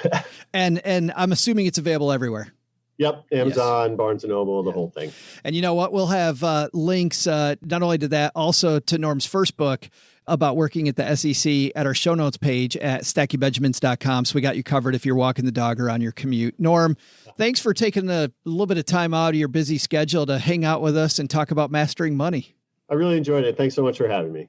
[SPEAKER 8] And I'm assuming it's available everywhere.
[SPEAKER 7] Yep. Amazon, Barnes & Noble, the whole thing.
[SPEAKER 8] And you know what? We'll have links not only to that, also to Norm's first book, about working at the SEC at our show notes page at stackingbenjamins.com. So we got you covered if you're walking the dog or on your commute. Norm, thanks for taking a little bit of time out of your busy schedule to hang out with us and talk about mastering money.
[SPEAKER 7] I really enjoyed it. Thanks so much for having me.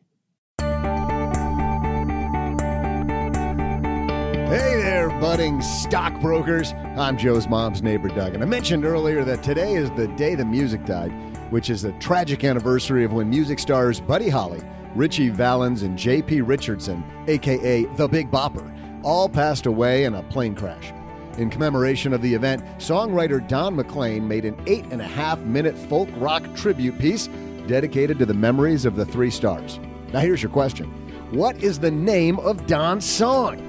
[SPEAKER 3] Hey there, budding stockbrokers. I'm Joe's mom's neighbor, Doug. And I mentioned earlier that today is the day the music died, which is the tragic anniversary of when music stars Buddy Holly, Richie Valens, and J.P. Richardson, a.k.a. The Big Bopper, all passed away in a plane crash. In commemoration of the event, songwriter Don McLean made an 8.5-minute folk rock tribute piece dedicated to the memories of the three stars. Now here's your question. What is the name of Don's song?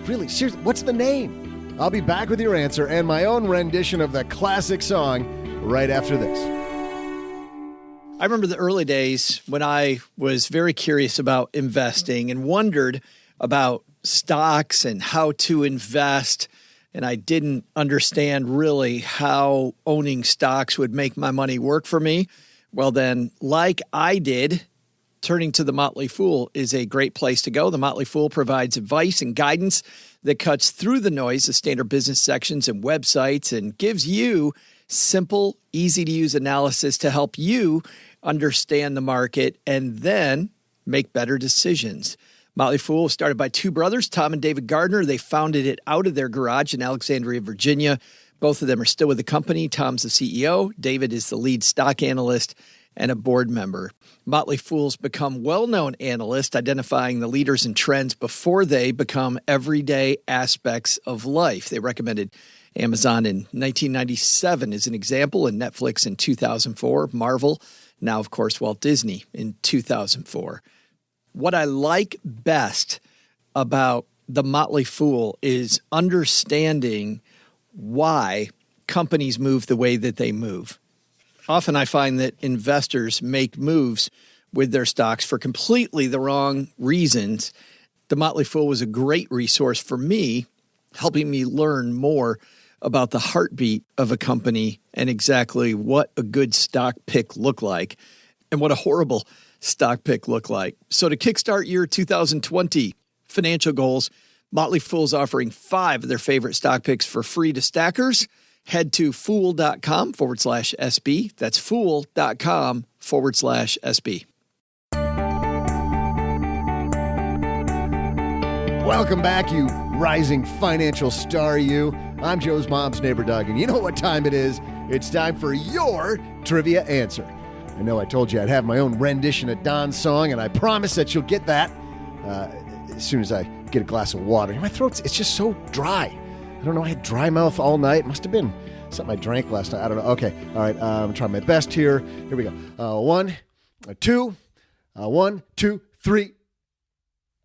[SPEAKER 3] Really, seriously, what's the name? I'll be back with your answer and my own rendition of the classic song right after this.
[SPEAKER 8] I remember the early days when I was very curious about investing and wondered about stocks and how to invest. And I didn't understand really how owning stocks would make my money work for me. Well, then, like I did, turning to The Motley Fool is a great place to go. The Motley Fool provides advice and guidance that cuts through the noise of standard business sections and websites and gives you simple, easy-to-use analysis to help you understand the market and then make better decisions. Motley Fool was started by two brothers, Tom and David Gardner. They founded it out of their garage in Alexandria, Virginia. Both of them are still with the company. Tom's the CEO. David is the lead stock analyst and a board member. Motley Fool's become well-known analysts, identifying the leaders and trends before they become everyday aspects of life. They recommended Amazon in 1997 as an example, and Netflix in 2004, Marvel, now, of course, Walt Disney in 2004. What I like best about the Motley Fool is understanding why companies move the way that they move. Often I find that investors make moves with their stocks for completely the wrong reasons. The Motley Fool was a great resource for me, helping me learn more about the heartbeat of a company and exactly what a good stock pick looked like and what a horrible stock pick looked like. So to kickstart your 2020 financial goals, Motley Fool's offering 5 of their favorite stock picks for free to stackers. Head to fool.com/SB. That's fool.com/SB.
[SPEAKER 3] Welcome back, you rising financial star, you. I'm Joe's mom's neighbor, Doug, and you know what time it is. It's time for your trivia answer. I know I told you I'd have my own rendition of Don's song, and I promise that you'll get that as soon as I get a glass of water. My throat's, it's just so dry. I don't know, I had dry mouth all night. It must have been something I drank last night. I don't know. Okay, all right, I'm trying my best here. Here we go. 1, 2, 1, 2, 3.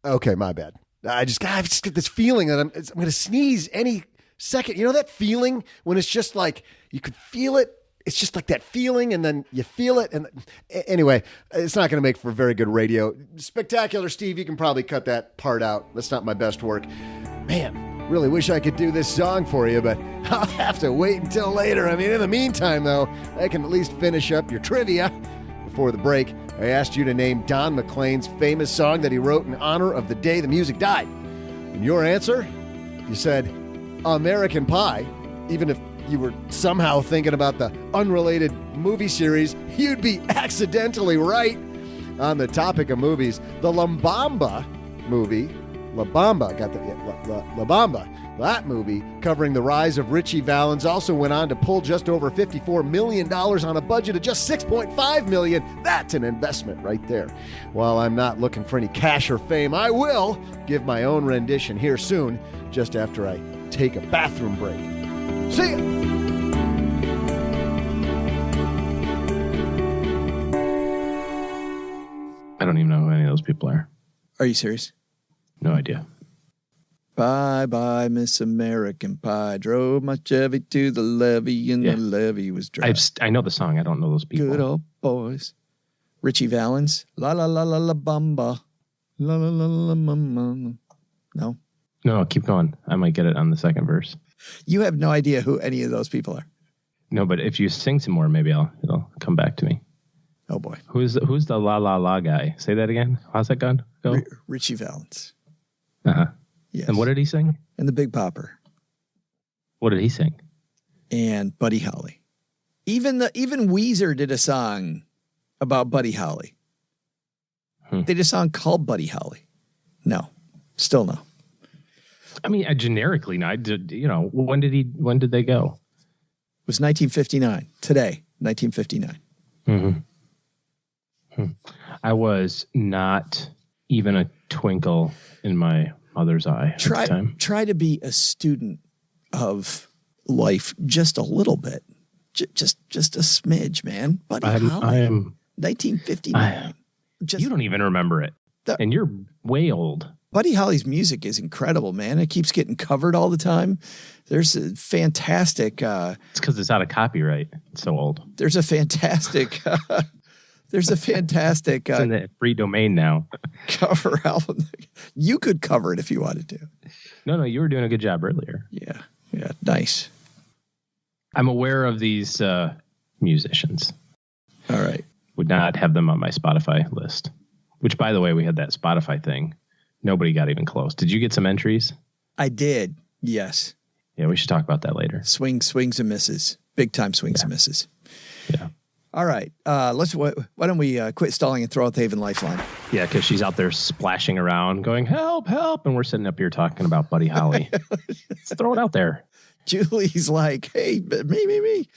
[SPEAKER 3] Okay, my bad. I've just got this feeling that I'm going to sneeze any second. You know that feeling when it's just like you could feel it? It's just like that feeling, and then you feel it. And anyway, it's not going to make for very good radio. Spectacular, Steve. You can probably cut that part out. That's not my best work. Man, really wish I could do this song for you, but I'll have to wait until later. I mean, in the meantime, though, I can at least finish up your trivia. Before the break, I asked you to name Don McLean's famous song that he wrote in honor of the day the music died. And your answer? You said American Pie. Even if you were somehow thinking about the unrelated movie series, you'd be accidentally right. On the topic of movies, the La Bamba movie, La Bamba, La Bamba, that movie covering the rise of Richie Valens also went on to pull just over $54 million on a budget of just $6.5 million. That's an investment right there. While I'm not looking for any cash or fame, I will give my own rendition here soon, just after I take a bathroom break. See ya!
[SPEAKER 5] I don't even know who any of those people are.
[SPEAKER 8] Are you serious?
[SPEAKER 5] No idea.
[SPEAKER 8] Bye bye, Miss American Pie. Drove my Chevy to the levee, and the levee was dry.
[SPEAKER 5] I know the song. I don't know those people.
[SPEAKER 8] Good old boys. Richie Valens. La la la la la bamba. La la la la mama. No.
[SPEAKER 5] No, keep going. I might get it on the second verse.
[SPEAKER 8] You have no idea who any of those people are.
[SPEAKER 5] No, but if you sing some more, maybe it'll come back to me.
[SPEAKER 4] Oh, boy.
[SPEAKER 5] Who's the La La La guy? Say that again. How's that gun go?
[SPEAKER 4] Richie Valens.
[SPEAKER 5] Uh-huh.
[SPEAKER 4] Yes.
[SPEAKER 5] And what did he sing?
[SPEAKER 4] And the Big Popper.
[SPEAKER 5] What did he sing?
[SPEAKER 4] And Buddy Holly. Even Weezer did a song about Buddy Holly. They did a song called Buddy Holly. No. Still no.
[SPEAKER 5] I mean, generically, no. When did they go?
[SPEAKER 4] It was 1959. Today, 1959.
[SPEAKER 5] I was not even a twinkle in my mother's eye at the time.
[SPEAKER 4] Try to be a student of life just a little bit. Just a smidge, man. Buddy Holly.
[SPEAKER 5] I am
[SPEAKER 4] 1959.
[SPEAKER 5] You don't even remember it. And you're way old.
[SPEAKER 4] Buddy Holly's music is incredible, man. It keeps getting covered all the time. There's a fantastic...
[SPEAKER 5] it's because it's out of copyright. It's so old.
[SPEAKER 4] There's a fantastic... it's in
[SPEAKER 5] the free domain now.
[SPEAKER 4] Cover album. You could cover it if you wanted to.
[SPEAKER 5] No, you were doing a good job earlier.
[SPEAKER 4] Yeah, nice.
[SPEAKER 5] I'm aware of these musicians.
[SPEAKER 4] All right.
[SPEAKER 5] Would not have them on my Spotify list. Which, by the way, we had that Spotify thing. Nobody got even close. Did you get some entries?
[SPEAKER 4] I did. Yes.
[SPEAKER 5] Yeah, we should talk about that later.
[SPEAKER 4] Swings and misses. Big time swings and misses.
[SPEAKER 5] Yeah.
[SPEAKER 4] All right. Why don't we quit stalling and throw out the Haven Lifeline?
[SPEAKER 5] Yeah, because she's out there splashing around, going, help, help. And we're sitting up here talking about Buddy Holly. Let's throw it out there.
[SPEAKER 4] Julie's like, hey, me.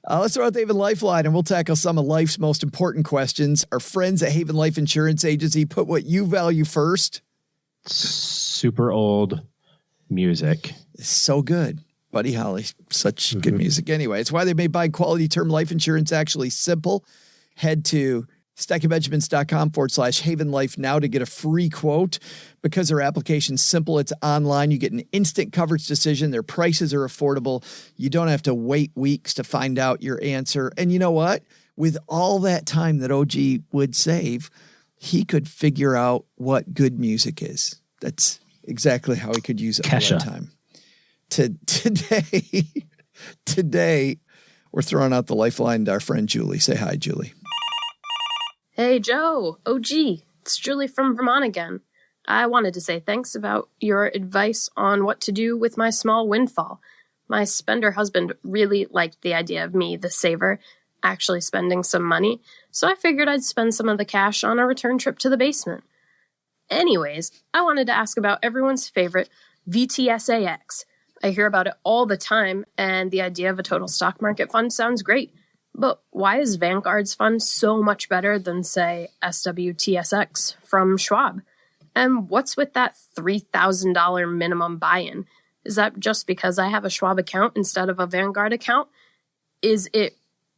[SPEAKER 4] Let's throw out the Haven Lifeline, and we'll tackle some of life's most important questions. Our friends at Haven Life Insurance Agency put what you value first.
[SPEAKER 5] Super old music.
[SPEAKER 4] It's so good. Buddy Holly, such good music. Anyway, it's why they made buying quality term life insurance actually simple. Head to stackingbenjamins.com/Haven Life now to get a free quote. Because their application's simple, it's online. You get an instant coverage decision. Their prices are affordable. You don't have to wait weeks to find out your answer. And you know what? With all that time that OG would save, he could figure out what good music is. That's exactly how he could use it all that time. Today, we're throwing out the lifeline to our friend Julie. Say hi, Julie.
[SPEAKER 9] Hey, Joe. OG. It's Julie from Vermont again. I wanted to say thanks about your advice on what to do with my small windfall. My spender husband really liked the idea of me, the saver, actually spending some money, so I figured I'd spend some of the cash on a return trip to the basement. Anyways, I wanted to ask about everyone's favorite VTSAX. I hear about it all the time, and the idea of a total stock market fund sounds great. But why is Vanguard's fund so much better than, say, SWTSX from Schwab? And what's with that $3,000 minimum buy-in? Is that just because I have a Schwab account instead of a Vanguard account? Is it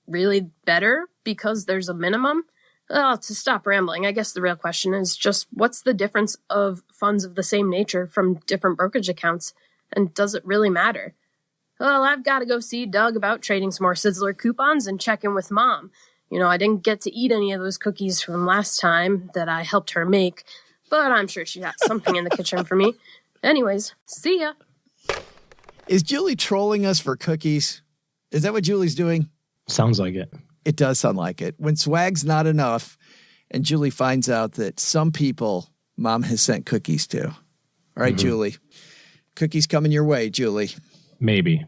[SPEAKER 9] really better because there's a minimum? To stop rambling, I guess the real question is just what's the difference of funds of the same nature from different brokerage accounts? And does it really matter? Well, I've got to go see Doug about trading some more Sizzler coupons and check in with Mom. I didn't get to eat any of those cookies from last time that I helped her make, but I'm sure she got something in the kitchen for me. Anyways, see ya.
[SPEAKER 4] Is Julie trolling us for cookies? Is that what Julie's doing?
[SPEAKER 5] Sounds like it.
[SPEAKER 4] It does sound like it. When swag's not enough and Julie finds out that some people Mom has sent cookies to. All right, Julie. Cookies coming your way, Julie.
[SPEAKER 5] Maybe.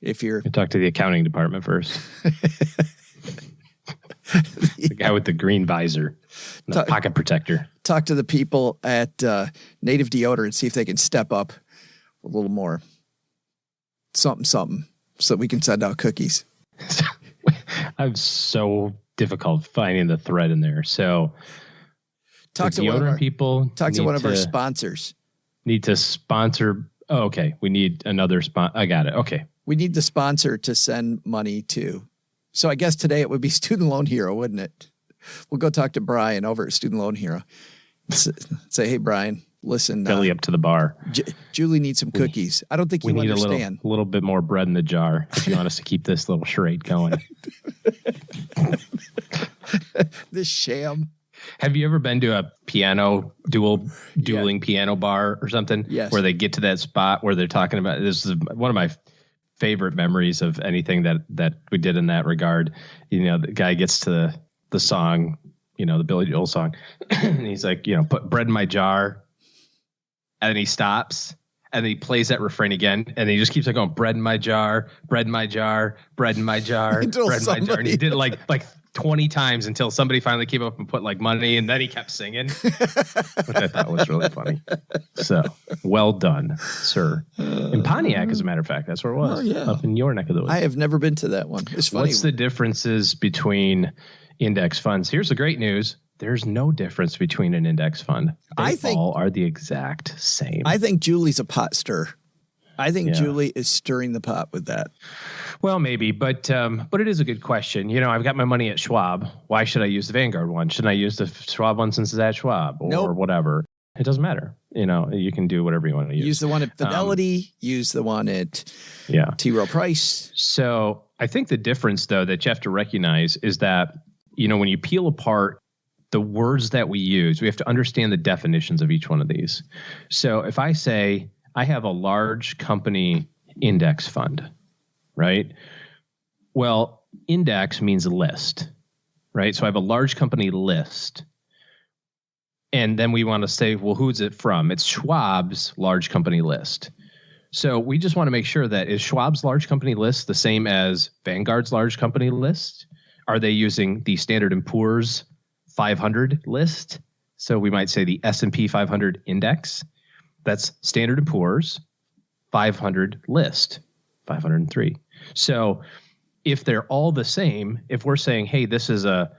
[SPEAKER 4] If you're...
[SPEAKER 5] You talk to the accounting department first. The guy with the green visor, the pocket protector.
[SPEAKER 4] Talk to the people at Native Deodorant, see if they can step up a little more. Something, so that we can send out cookies.
[SPEAKER 5] I'm so difficult finding the thread in there. So
[SPEAKER 4] talk to one of our
[SPEAKER 5] people.
[SPEAKER 4] Talk to one of our sponsors.
[SPEAKER 5] Need to sponsor. Oh, okay. We need another sponsor. I got it. Okay.
[SPEAKER 4] We need the sponsor to send money to. So I guess today it would be Student Loan Hero, wouldn't it? We'll go talk to Brian over at Student Loan Hero. Say, hey, Brian, listen.
[SPEAKER 5] Belly up to the bar.
[SPEAKER 4] Julie needs some cookies. I don't think you understand.
[SPEAKER 5] A little bit more bread in the jar if you want us to keep this little charade going.
[SPEAKER 4] This sham.
[SPEAKER 5] Have you ever been to a dueling piano bar or something?
[SPEAKER 4] Yes.
[SPEAKER 5] Where they get to that spot where they're talking about, this is one of my favorite memories of anything that we did in that regard. The guy gets to the song, the Billy Joel song, and he's like, put bread in my jar, and then he stops. And then he plays that refrain again, and he just keeps on going, bread in my jar, bread in my jar, bread in my jar, bread in my jar. And he did it like 20 times until somebody finally came up and put like money, and then he kept singing, which I thought was really funny. So well done, sir. In Pontiac, as a matter of fact, that's where it was.
[SPEAKER 8] Oh, yeah.
[SPEAKER 5] Up in your neck of the woods.
[SPEAKER 8] I have never been to that one. It's funny.
[SPEAKER 5] What's the differences between index funds? Here's the great news. There's no difference between an index fund.
[SPEAKER 8] I think
[SPEAKER 5] all are the exact same.
[SPEAKER 8] I think Julie's a pot stirrer. I think Julie is stirring the pot with that.
[SPEAKER 5] Well, maybe, but it is a good question. I've got my money at Schwab. Why should I use the Vanguard one? Shouldn't I use the Schwab one since it's at Schwab or whatever? It doesn't matter. You can do whatever you want to use.
[SPEAKER 8] Use the one at Fidelity. Use the one at T. Rowe Price.
[SPEAKER 5] So I think the difference, though, that you have to recognize is that, when you peel apart the words that we use, we have to understand the definitions of each one of these. So if I say I have a large company index fund, right? Well, index means a list, right? So I have a large company list. And then we want to say, well, who's it from? It's Schwab's large company list. So we just want to make sure that is Schwab's large company list the same as Vanguard's large company list? Are they using the Standard & Poor's 500 list? So we might say the S&P 500 index. That's Standard & Poor's 500 list, 503. So if they're all the same, if we're saying, hey, this is a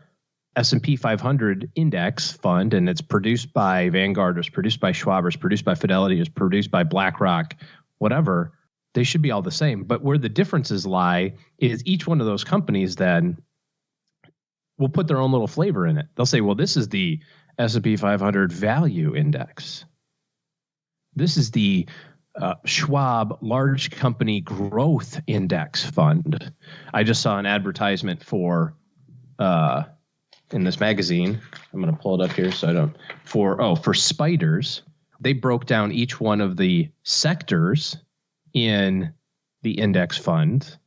[SPEAKER 5] S&P 500 index fund and it's produced by Vanguard, or it's produced by Schwab, or it's produced by Fidelity, or it's produced by BlackRock, whatever, they should be all the same. But where the differences lie is each one of those companies then will put their own little flavor in it. They'll say, well, this is the S&P 500 value index. This is the Schwab large company growth index fund. I just saw an advertisement for in this magazine. I'm going to pull it up here so I don't for Spiders. They broke down each one of the sectors in the index fund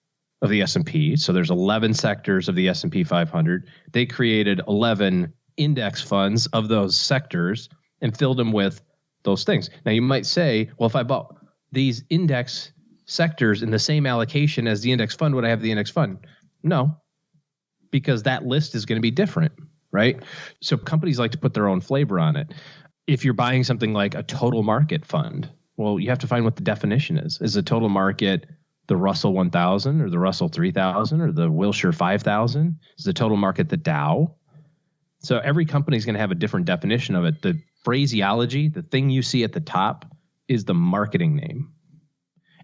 [SPEAKER 5] of the S&P. So there's 11 sectors of the S&P 500. They created 11 index funds of those sectors and filled them with those things. Now you might say, well, if I bought these index sectors in the same allocation as the index fund, would I have the index fund? No, because that list is going to be different, right? So companies like to put their own flavor on it. If you're buying something like a total market fund, well, you have to find what the definition is. Is the total market the Russell 1000 or the Russell 3000 or the Wilshire 5000? Is the total market the Dow? So every company is going to have a different definition of it. The phraseology, the thing you see at the top, is the marketing name.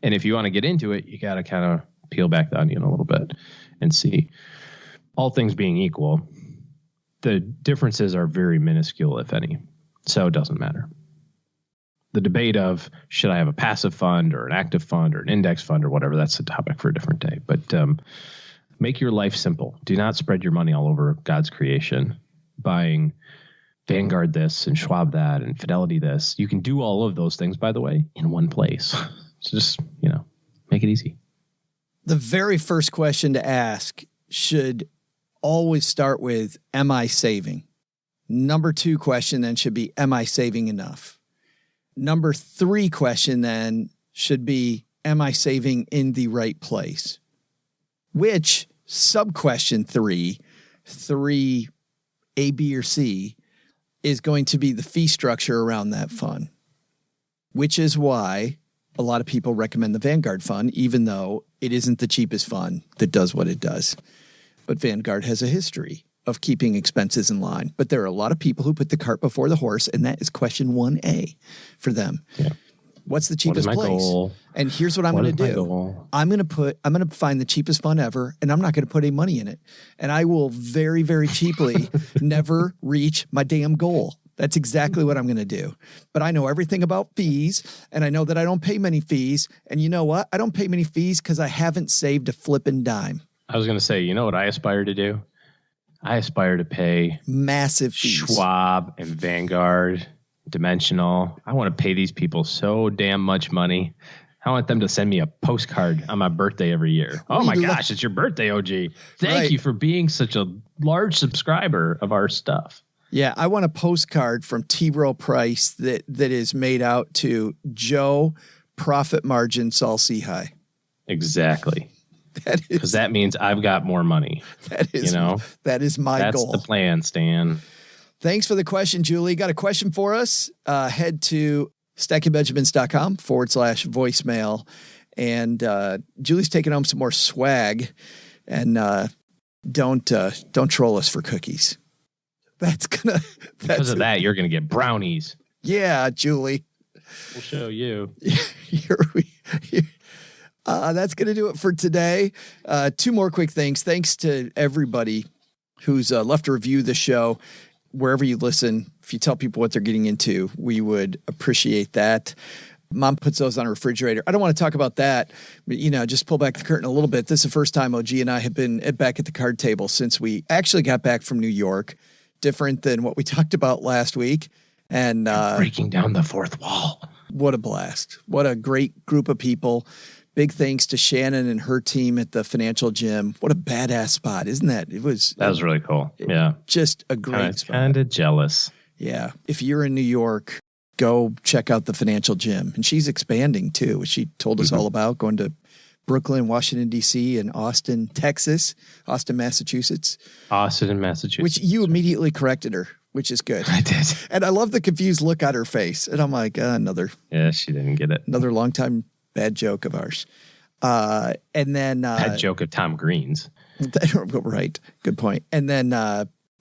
[SPEAKER 5] And if you want to get into it, you got to kind of peel back the onion a little bit and see. All things being equal, the differences are very minuscule, if any. So it doesn't matter. The debate of should I have a passive fund or an active fund or an index fund or whatever, that's a topic for a different day. But make your life simple. Do not spread your money all over God's creation, buying Vanguard this and Schwab that and Fidelity this. You can do all of those things, by the way, in one place. So just, make it easy.
[SPEAKER 8] The very first question to ask should always start with, am I saving? Number 2 question then should be, am I saving enough? Number 3 question then should be, am I saving in the right place? Which sub-question 3, A, B, or C, is going to be the fee structure around that fund, which is why a lot of people recommend the Vanguard fund, even though it isn't the cheapest fund that does what it does. But Vanguard has a history of keeping expenses in line. But there are a lot of people who put the cart before the horse, and that is question 1A for them. Yeah. What's the cheapest place? Goal? And here's what I'm going to do. I'm going to find the cheapest fund ever, and I'm not going to put any money in it. And I will very, very cheaply never reach my damn goal. That's exactly what I'm going to do. But I know everything about fees, and I know that I don't pay many fees. And you know what? I don't pay many fees because I haven't saved a flipping dime.
[SPEAKER 5] I was going to say, you know what I aspire to do? I aspire to pay
[SPEAKER 8] massive fees.
[SPEAKER 5] Schwab and Vanguard, Dimensional. I want to pay these people so damn much money. I want them to send me a postcard on my birthday every year. Oh my gosh, it's your birthday, OG. Thank you for being such a large subscriber of our stuff.
[SPEAKER 4] Yeah, I want a postcard from T. Rowe Price that is made out to Joe Profit Margin Sol High.
[SPEAKER 5] Exactly. Because that means I've got more money.
[SPEAKER 4] That is my goal.
[SPEAKER 5] That's the plan, Stan.
[SPEAKER 4] Thanks for the question, Julie. Got a question for us? Head to stackingbenjamins.com/voicemail. And Julie's taking home some more swag. And don't troll us for cookies.
[SPEAKER 5] Because of that, you're going to get brownies.
[SPEAKER 4] Yeah, Julie.
[SPEAKER 5] We'll show you.
[SPEAKER 4] That's going to do it for today. Two more quick things. Thanks to everybody who's left a review of the show. Wherever you listen, if you tell people what they're getting into, we would appreciate that. Mom puts those on a refrigerator. I don't want to talk about that, but, just pull back the curtain a little bit. This is the first time OG and I have been back at the card table since we actually got back from New York. Different than what we talked about last week. And
[SPEAKER 5] breaking down the fourth wall.
[SPEAKER 4] What a blast. What a great group of people. Big thanks to Shannon and her team at the Financial Gym. What a badass spot, isn't that? That was
[SPEAKER 5] really cool. Yeah.
[SPEAKER 4] Just a great spot.
[SPEAKER 5] Kind of jealous.
[SPEAKER 4] Yeah. If you're in New York, go check out the Financial Gym. And she's expanding too, which she told us all about, going to Brooklyn, Washington, D.C., and Austin, Massachusetts.
[SPEAKER 5] Austin, Massachusetts.
[SPEAKER 4] Which you immediately corrected her, which is good.
[SPEAKER 5] I did.
[SPEAKER 4] And I love the confused look on her face. And I'm like, another.
[SPEAKER 5] Yeah, she didn't get it.
[SPEAKER 4] Another longtime bad joke of ours. And then.
[SPEAKER 5] Bad joke of Tom Green's.
[SPEAKER 4] Right. Good point. And then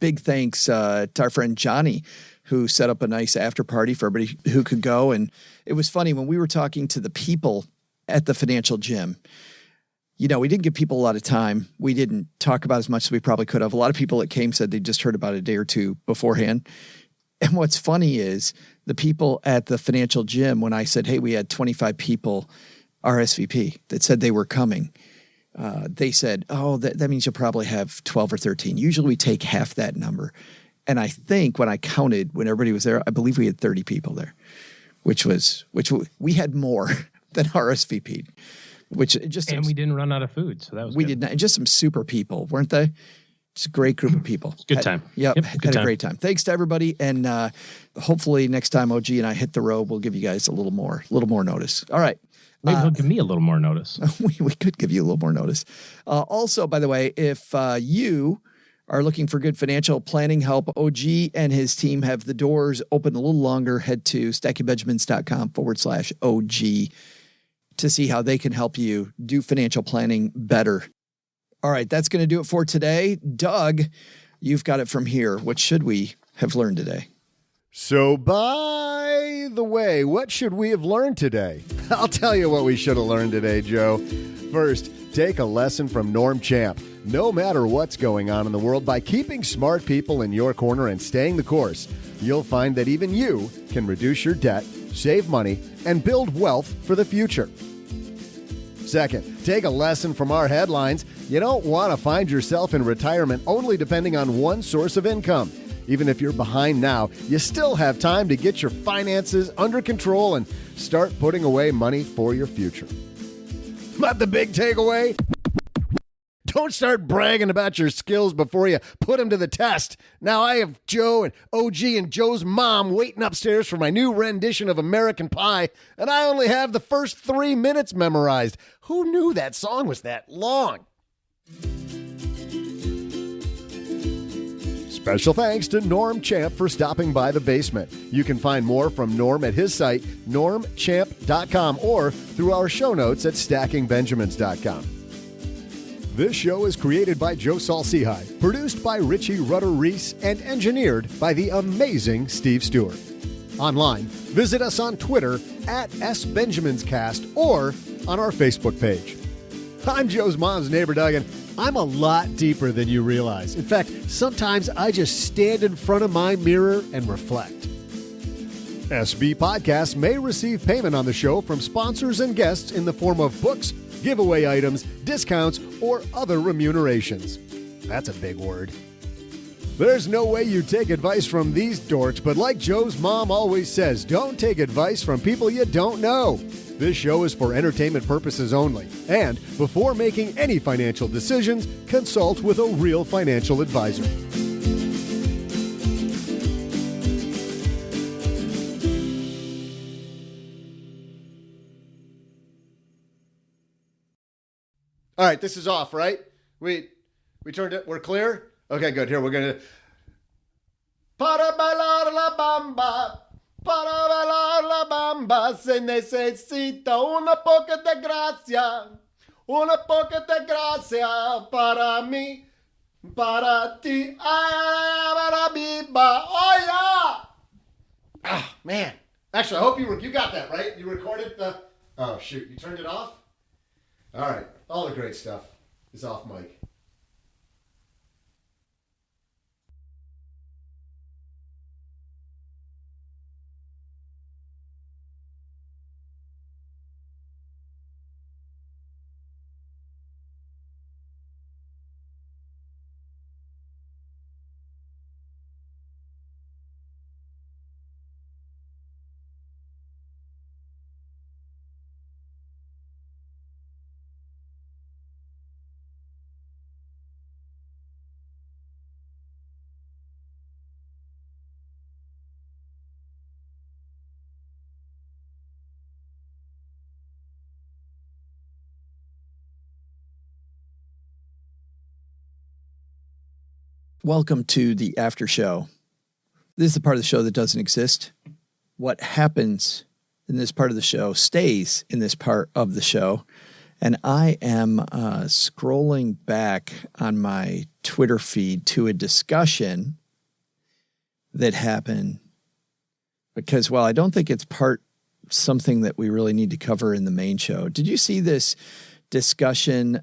[SPEAKER 4] big thanks to our friend Johnny, who set up a nice after party for everybody who could go. And it was funny when we were talking to the people at the Financial Gym. We didn't give people a lot of time. We didn't talk about as much as we probably could have. A lot of people that came said they just heard about it a day or two beforehand. And what's funny is the people at the Financial Gym, when I said, hey, we had 25 people RSVP that said they were coming, they said, oh, that means you'll probably have 12 or 13. Usually we take half that number. And I think when I counted, when everybody was there, I believe we had 30 people there, which we had more than RSVP'd. We
[SPEAKER 5] didn't run out of food, so that was
[SPEAKER 4] we
[SPEAKER 5] good.
[SPEAKER 4] did not. And just some super people, weren't they? Just a great group of people.
[SPEAKER 5] Good time.
[SPEAKER 4] Had a great time. Thanks to everybody, and hopefully next time OG and I hit the road, we'll give you guys a little more notice. All right.
[SPEAKER 5] Maybe he'll give me a little more notice.
[SPEAKER 4] We could give you a little more notice. Also, by the way, if you are looking for good financial planning help, OG and his team have the doors open a little longer. Head to stackingbenjamins.com/OG to see how they can help you do financial planning better. All right, that's going to do it for today. Doug, you've got it from here. What should we have learned today?
[SPEAKER 3] So, by the way, what should we have learned today? I'll tell you what we should have learned today, Joe. First, take a lesson from Norm Champ. No matter what's going on in the world, by keeping smart people in your corner and staying the course, you'll find that even you can reduce your debt, save money, and build wealth for the future. Second, take a lesson from our headlines. You don't want to find yourself in retirement only depending on one source of income. Even if you're behind now, you still have time to get your finances under control and start putting away money for your future. But the big takeaway? Don't start bragging about your skills before you put them to the test. Now I have Joe and OG and Joe's mom waiting upstairs for my new rendition of American Pie, and I only have the first 3 minutes memorized. Who knew that song was that long? Special thanks to Norm Champ for stopping by the basement. You can find more from Norm at his site, normchamp.com, or through our show notes at stackingbenjamins.com. This show is created by Joe Salsihai, produced by Richie Rutter-Reese, and engineered by the amazing Steve Stewart. Online, visit us on Twitter at SBenjaminsCast or on our Facebook page. I'm Joe's mom's neighbor, Doug, and I'm a lot deeper than you realize. In fact, sometimes I just stand in front of my mirror and reflect. SB Podcasts may receive payment on the show from sponsors and guests in the form of books, giveaway items, discounts, or other remunerations. That's a big word. There's no way you take advice from these dorks, but like Joe's mom always says, don't take advice from people you don't know. This show is for entertainment purposes only, and before making any financial decisions, consult with a real financial advisor. All right, this is off, right? We turned it. We're clear? Okay, good. Here, we're going to... Para bailar la bamba, para bailar la bamba, se necesita una poca de gracia para mí, para ti, para biba, oh yeah! Ah, man. Actually, I hope you got that, right? You recorded the... Oh, shoot. You turned it off? All right. All the great stuff is off mic.
[SPEAKER 4] Welcome to the after show. This is the part of the show that doesn't exist. What happens in this part of the show stays in this part of the show. And I am scrolling back on my Twitter feed to a discussion that happened because, while I don't think it's something that we really need to cover in the main show. Did you see this discussion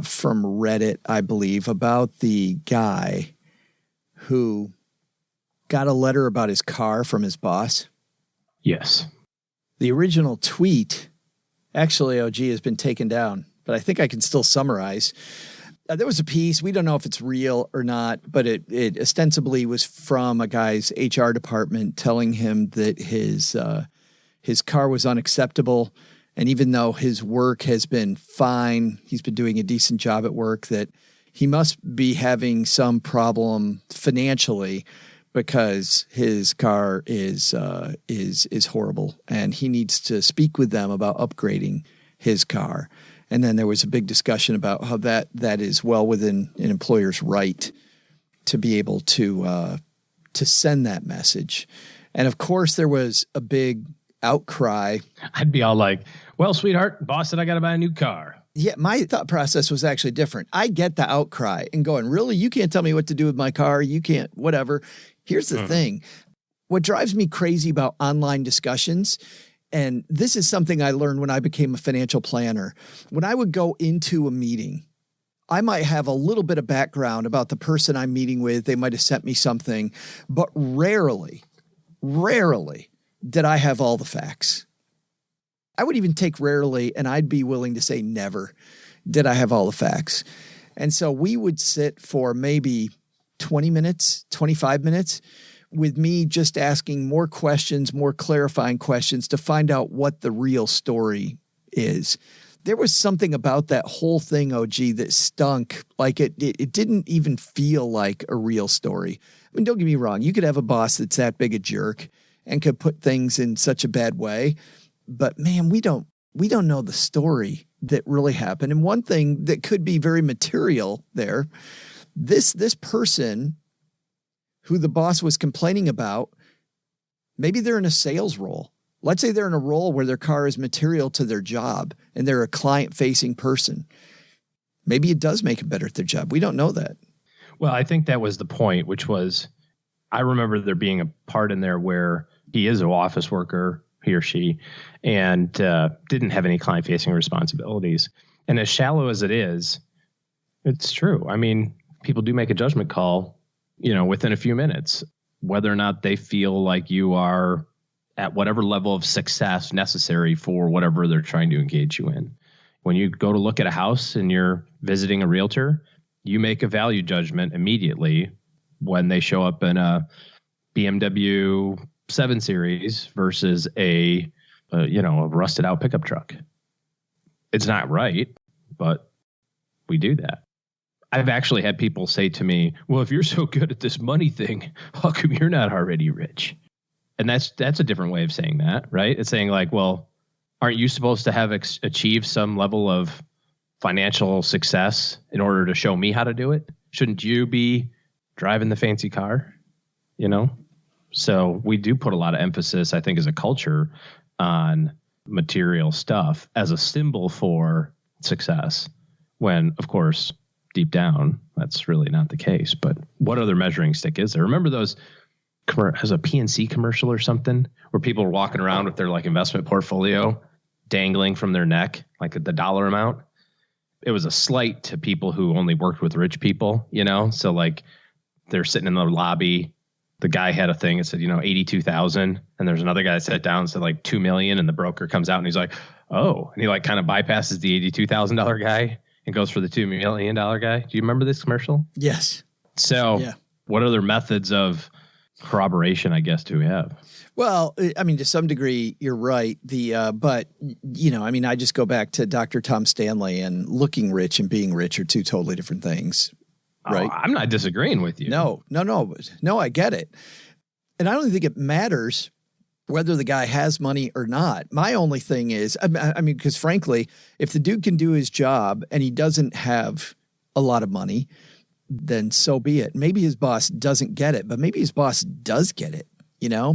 [SPEAKER 4] from Reddit, I believe, about the guy who got a letter about his car from his boss?
[SPEAKER 5] Yes.
[SPEAKER 4] The original tweet, actually, OG, has been taken down, but I think I can still summarize. There was a piece, we don't know if it's real or not, but it ostensibly was from a guy's HR department telling him that his car was unacceptable. And even though his work has been fine, he's been doing a decent job at work, that he must be having some problem financially because his car is horrible and he needs to speak with them about upgrading his car. And then there was a big discussion about how that is well within an employer's right to be able to send that message. And of course, there was a big outcry.
[SPEAKER 5] I'd be all like, well, sweetheart, boss said I got to buy a new car.
[SPEAKER 4] Yeah, my thought process was actually different. I get the outcry and going, really? You can't tell me what to do with my car. You can't, whatever. Here's the thing. What drives me crazy about online discussions, and this is something I learned when I became a financial planner. When I would go into a meeting, I might have a little bit of background about the person I'm meeting with. They might have sent me something, but rarely did I have all the facts. I would even take rarely, and I'd be willing to say never did I have all the facts. And so we would sit for maybe 20 minutes, 25 minutes with me just asking more questions, more clarifying questions to find out what the real story is. There was something about that whole thing, OG, that stunk. Like it didn't even feel like a real story. I mean, don't get me wrong. You could have a boss that's that big a jerk and could put things in such a bad way. But man, we don't know the story that really happened. And one thing that could be very material there, this person who the boss was complaining about, maybe they're in a sales role. Let's say they're in a role where their car is material to their job and they're a client-facing person. Maybe it does make them better at their job. We don't know that.
[SPEAKER 5] Well, I think that was the point, which was, I remember there being a part in there where he is an office worker, he or she, and didn't have any client-facing responsibilities. And as shallow as it is, it's true. I mean, people do make a judgment call, within a few minutes, whether or not they feel like you are at whatever level of success necessary for whatever they're trying to engage you in. When you go to look at a house and you're visiting a realtor, you make a value judgment immediately when they show up in a BMW 7 Series versus a a rusted out pickup truck. It's not right, but we do that. I've actually had people say to me, well, if you're so good at this money thing, how come you're not already rich? And that's a different way of saying that, right? It's saying like, well, aren't you supposed to have achieved some level of financial success in order to show me how to do it? Shouldn't you be driving the fancy car? So we do put a lot of emphasis, I think, as a culture on material stuff as a symbol for success, when, of course, deep down, that's really not the case. But what other measuring stick is there? Remember those, as a PNC commercial or something, where people are walking around with their like investment portfolio dangling from their neck, like the dollar amount? It was a slight to people who only worked with rich people, So like they're sitting in the lobby. The guy had a thing that said, 82,000. And there's another guy that sat down and said like 2 million. And the broker comes out and he's like, oh, and he like kind of bypasses the $82,000 guy and goes for the $2 million guy. Do you remember this commercial?
[SPEAKER 8] Yes.
[SPEAKER 5] So What other methods of corroboration, I guess, do we have?
[SPEAKER 8] Well, I mean, to some degree, you're right. But I just go back to Dr. Tom Stanley, and looking rich and being rich are two totally different things. Right.
[SPEAKER 5] Oh, I'm not disagreeing with you.
[SPEAKER 8] No, I get it. And I don't think it matters whether the guy has money or not. My only thing is, because frankly, if the dude can do his job and he doesn't have a lot of money, then so be it. Maybe his boss doesn't get it, but maybe his boss does get it.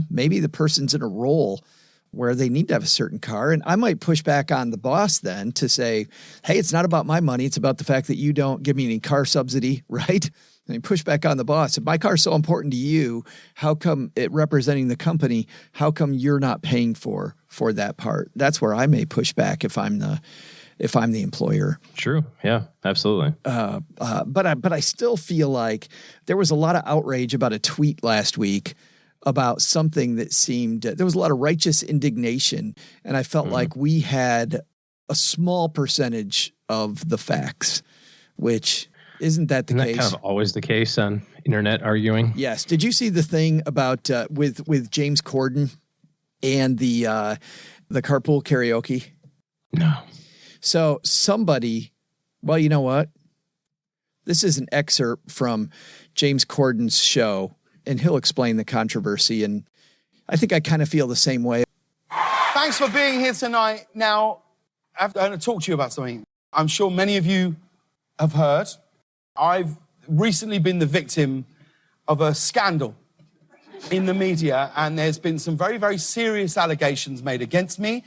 [SPEAKER 8] Maybe the person's in a role where they need to have a certain car. And I might push back on the boss then to say, hey, it's not about my money. It's about the fact that you don't give me any car subsidy, right? And push back on the boss. If my car's so important to you, how come it representing the company, how come you're not paying for that part? That's where I may push back if I'm the employer.
[SPEAKER 5] True. Yeah, absolutely.
[SPEAKER 8] But I still feel like there was a lot of outrage about a tweet last week about something that seemed, there was a lot of righteous indignation. And I felt like we had a small percentage of the facts, which isn't that the case?
[SPEAKER 5] Isn't that kind of always the case on internet arguing?
[SPEAKER 8] Yes. Did you see the thing about with James Corden and the carpool karaoke?
[SPEAKER 5] No.
[SPEAKER 8] So somebody, well, you know what? This is an excerpt from James Corden's show, and he'll explain the controversy. And I think I kind of feel the same way.
[SPEAKER 10] Thanks for being here tonight. Now, I'm going to talk to you about something I'm sure many of you have heard. I've recently been the victim of a scandal in the media, and there's been some very, very serious allegations made against me.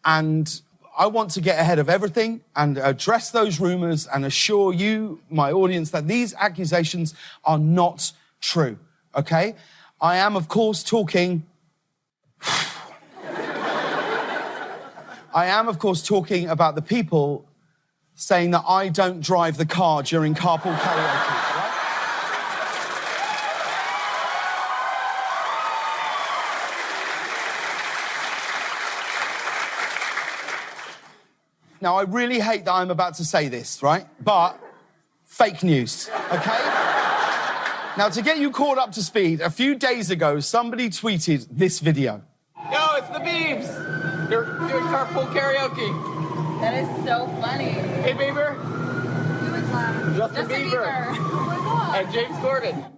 [SPEAKER 10] And I want to get ahead of everything and address those rumors and assure you, my audience, that these accusations are not true. Okay? I am, of course, talking about the people saying that I don't drive the car during carpool karaoke, right? Now, I really hate that I'm about to say this, right? But fake news, okay? Now, to get you caught up to speed, a few days ago, somebody tweeted this video.
[SPEAKER 11] Yo, it's the Biebs. They're doing carpool karaoke.
[SPEAKER 12] That is so funny.
[SPEAKER 11] Hey, Bieber.
[SPEAKER 12] Who is that?
[SPEAKER 11] Justin Bieber.
[SPEAKER 12] Oh, my God.
[SPEAKER 11] And James Corden.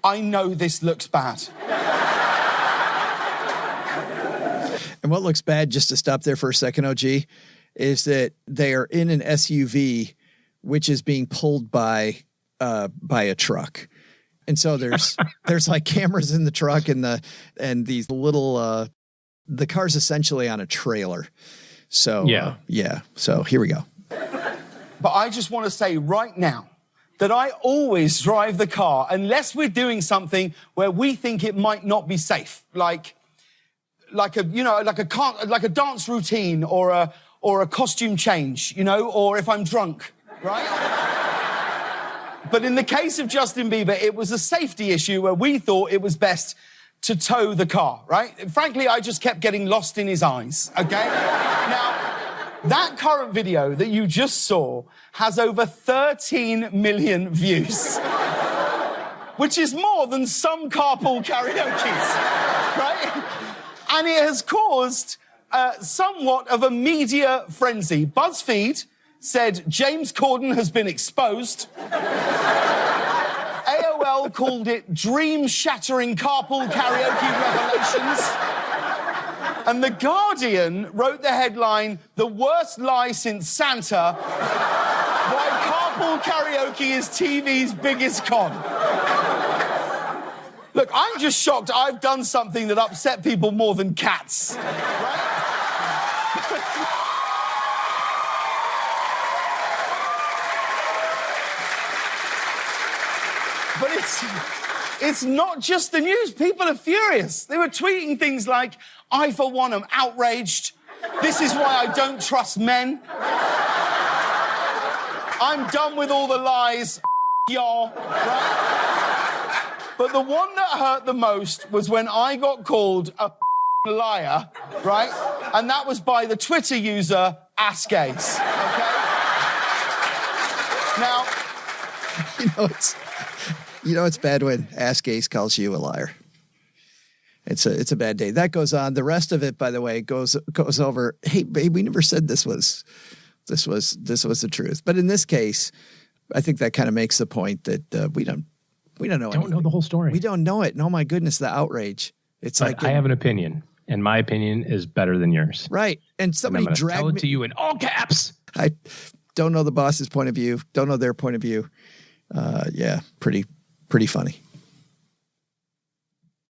[SPEAKER 10] I know this looks bad.
[SPEAKER 8] And what looks bad, just to stop there for a second, OG, is that they are in an SUV, which is being pulled by a truck. And so there's like cameras in the truck and these little the car's essentially on a trailer. So so here we go.
[SPEAKER 10] But I just want to say right now that I always drive the car unless we're doing something where we think it might not be safe, like a dance routine or a costume change, or if I'm drunk, right? But in the case of Justin Bieber, it was a safety issue where we thought it was best to tow the car, right? Frankly, I just kept getting lost in his eyes, okay? Now, that current video that you just saw has over 13 million views, which is more than some carpool karaokes. right? And it has caused somewhat of a media frenzy. BuzzFeed said James Corden has been exposed. AOL called it dream-shattering carpool karaoke revelations. And The Guardian wrote the headline, "The worst lie since Santa, why carpool karaoke is TV's biggest con." Look, I'm just shocked I've done something that upset people more than cats, right? But it's not just the news. People are furious. They were tweeting things like, "I, for one, am outraged. This is why I don't trust men. I'm done with all the lies, y'all." Right? But the one that hurt the most was when I got called a liar, right? And that was by the Twitter user, Asgaze. Okay? Now,
[SPEAKER 4] it's bad when Asgaze calls you a liar. It's a bad day. That goes on. The rest of it, by the way, goes over. Hey, babe, we never said this was the truth. But in this case, I think that kind of makes the point that we don't know.
[SPEAKER 5] Don't know the whole story.
[SPEAKER 4] We don't know it. And oh my goodness, the outrage. It's
[SPEAKER 5] but I have an opinion, and my opinion is better than yours.
[SPEAKER 4] Right. And somebody
[SPEAKER 5] tell it to you in all caps.
[SPEAKER 4] I don't know the boss's point of view. Don't know their point of view. Yeah, pretty funny.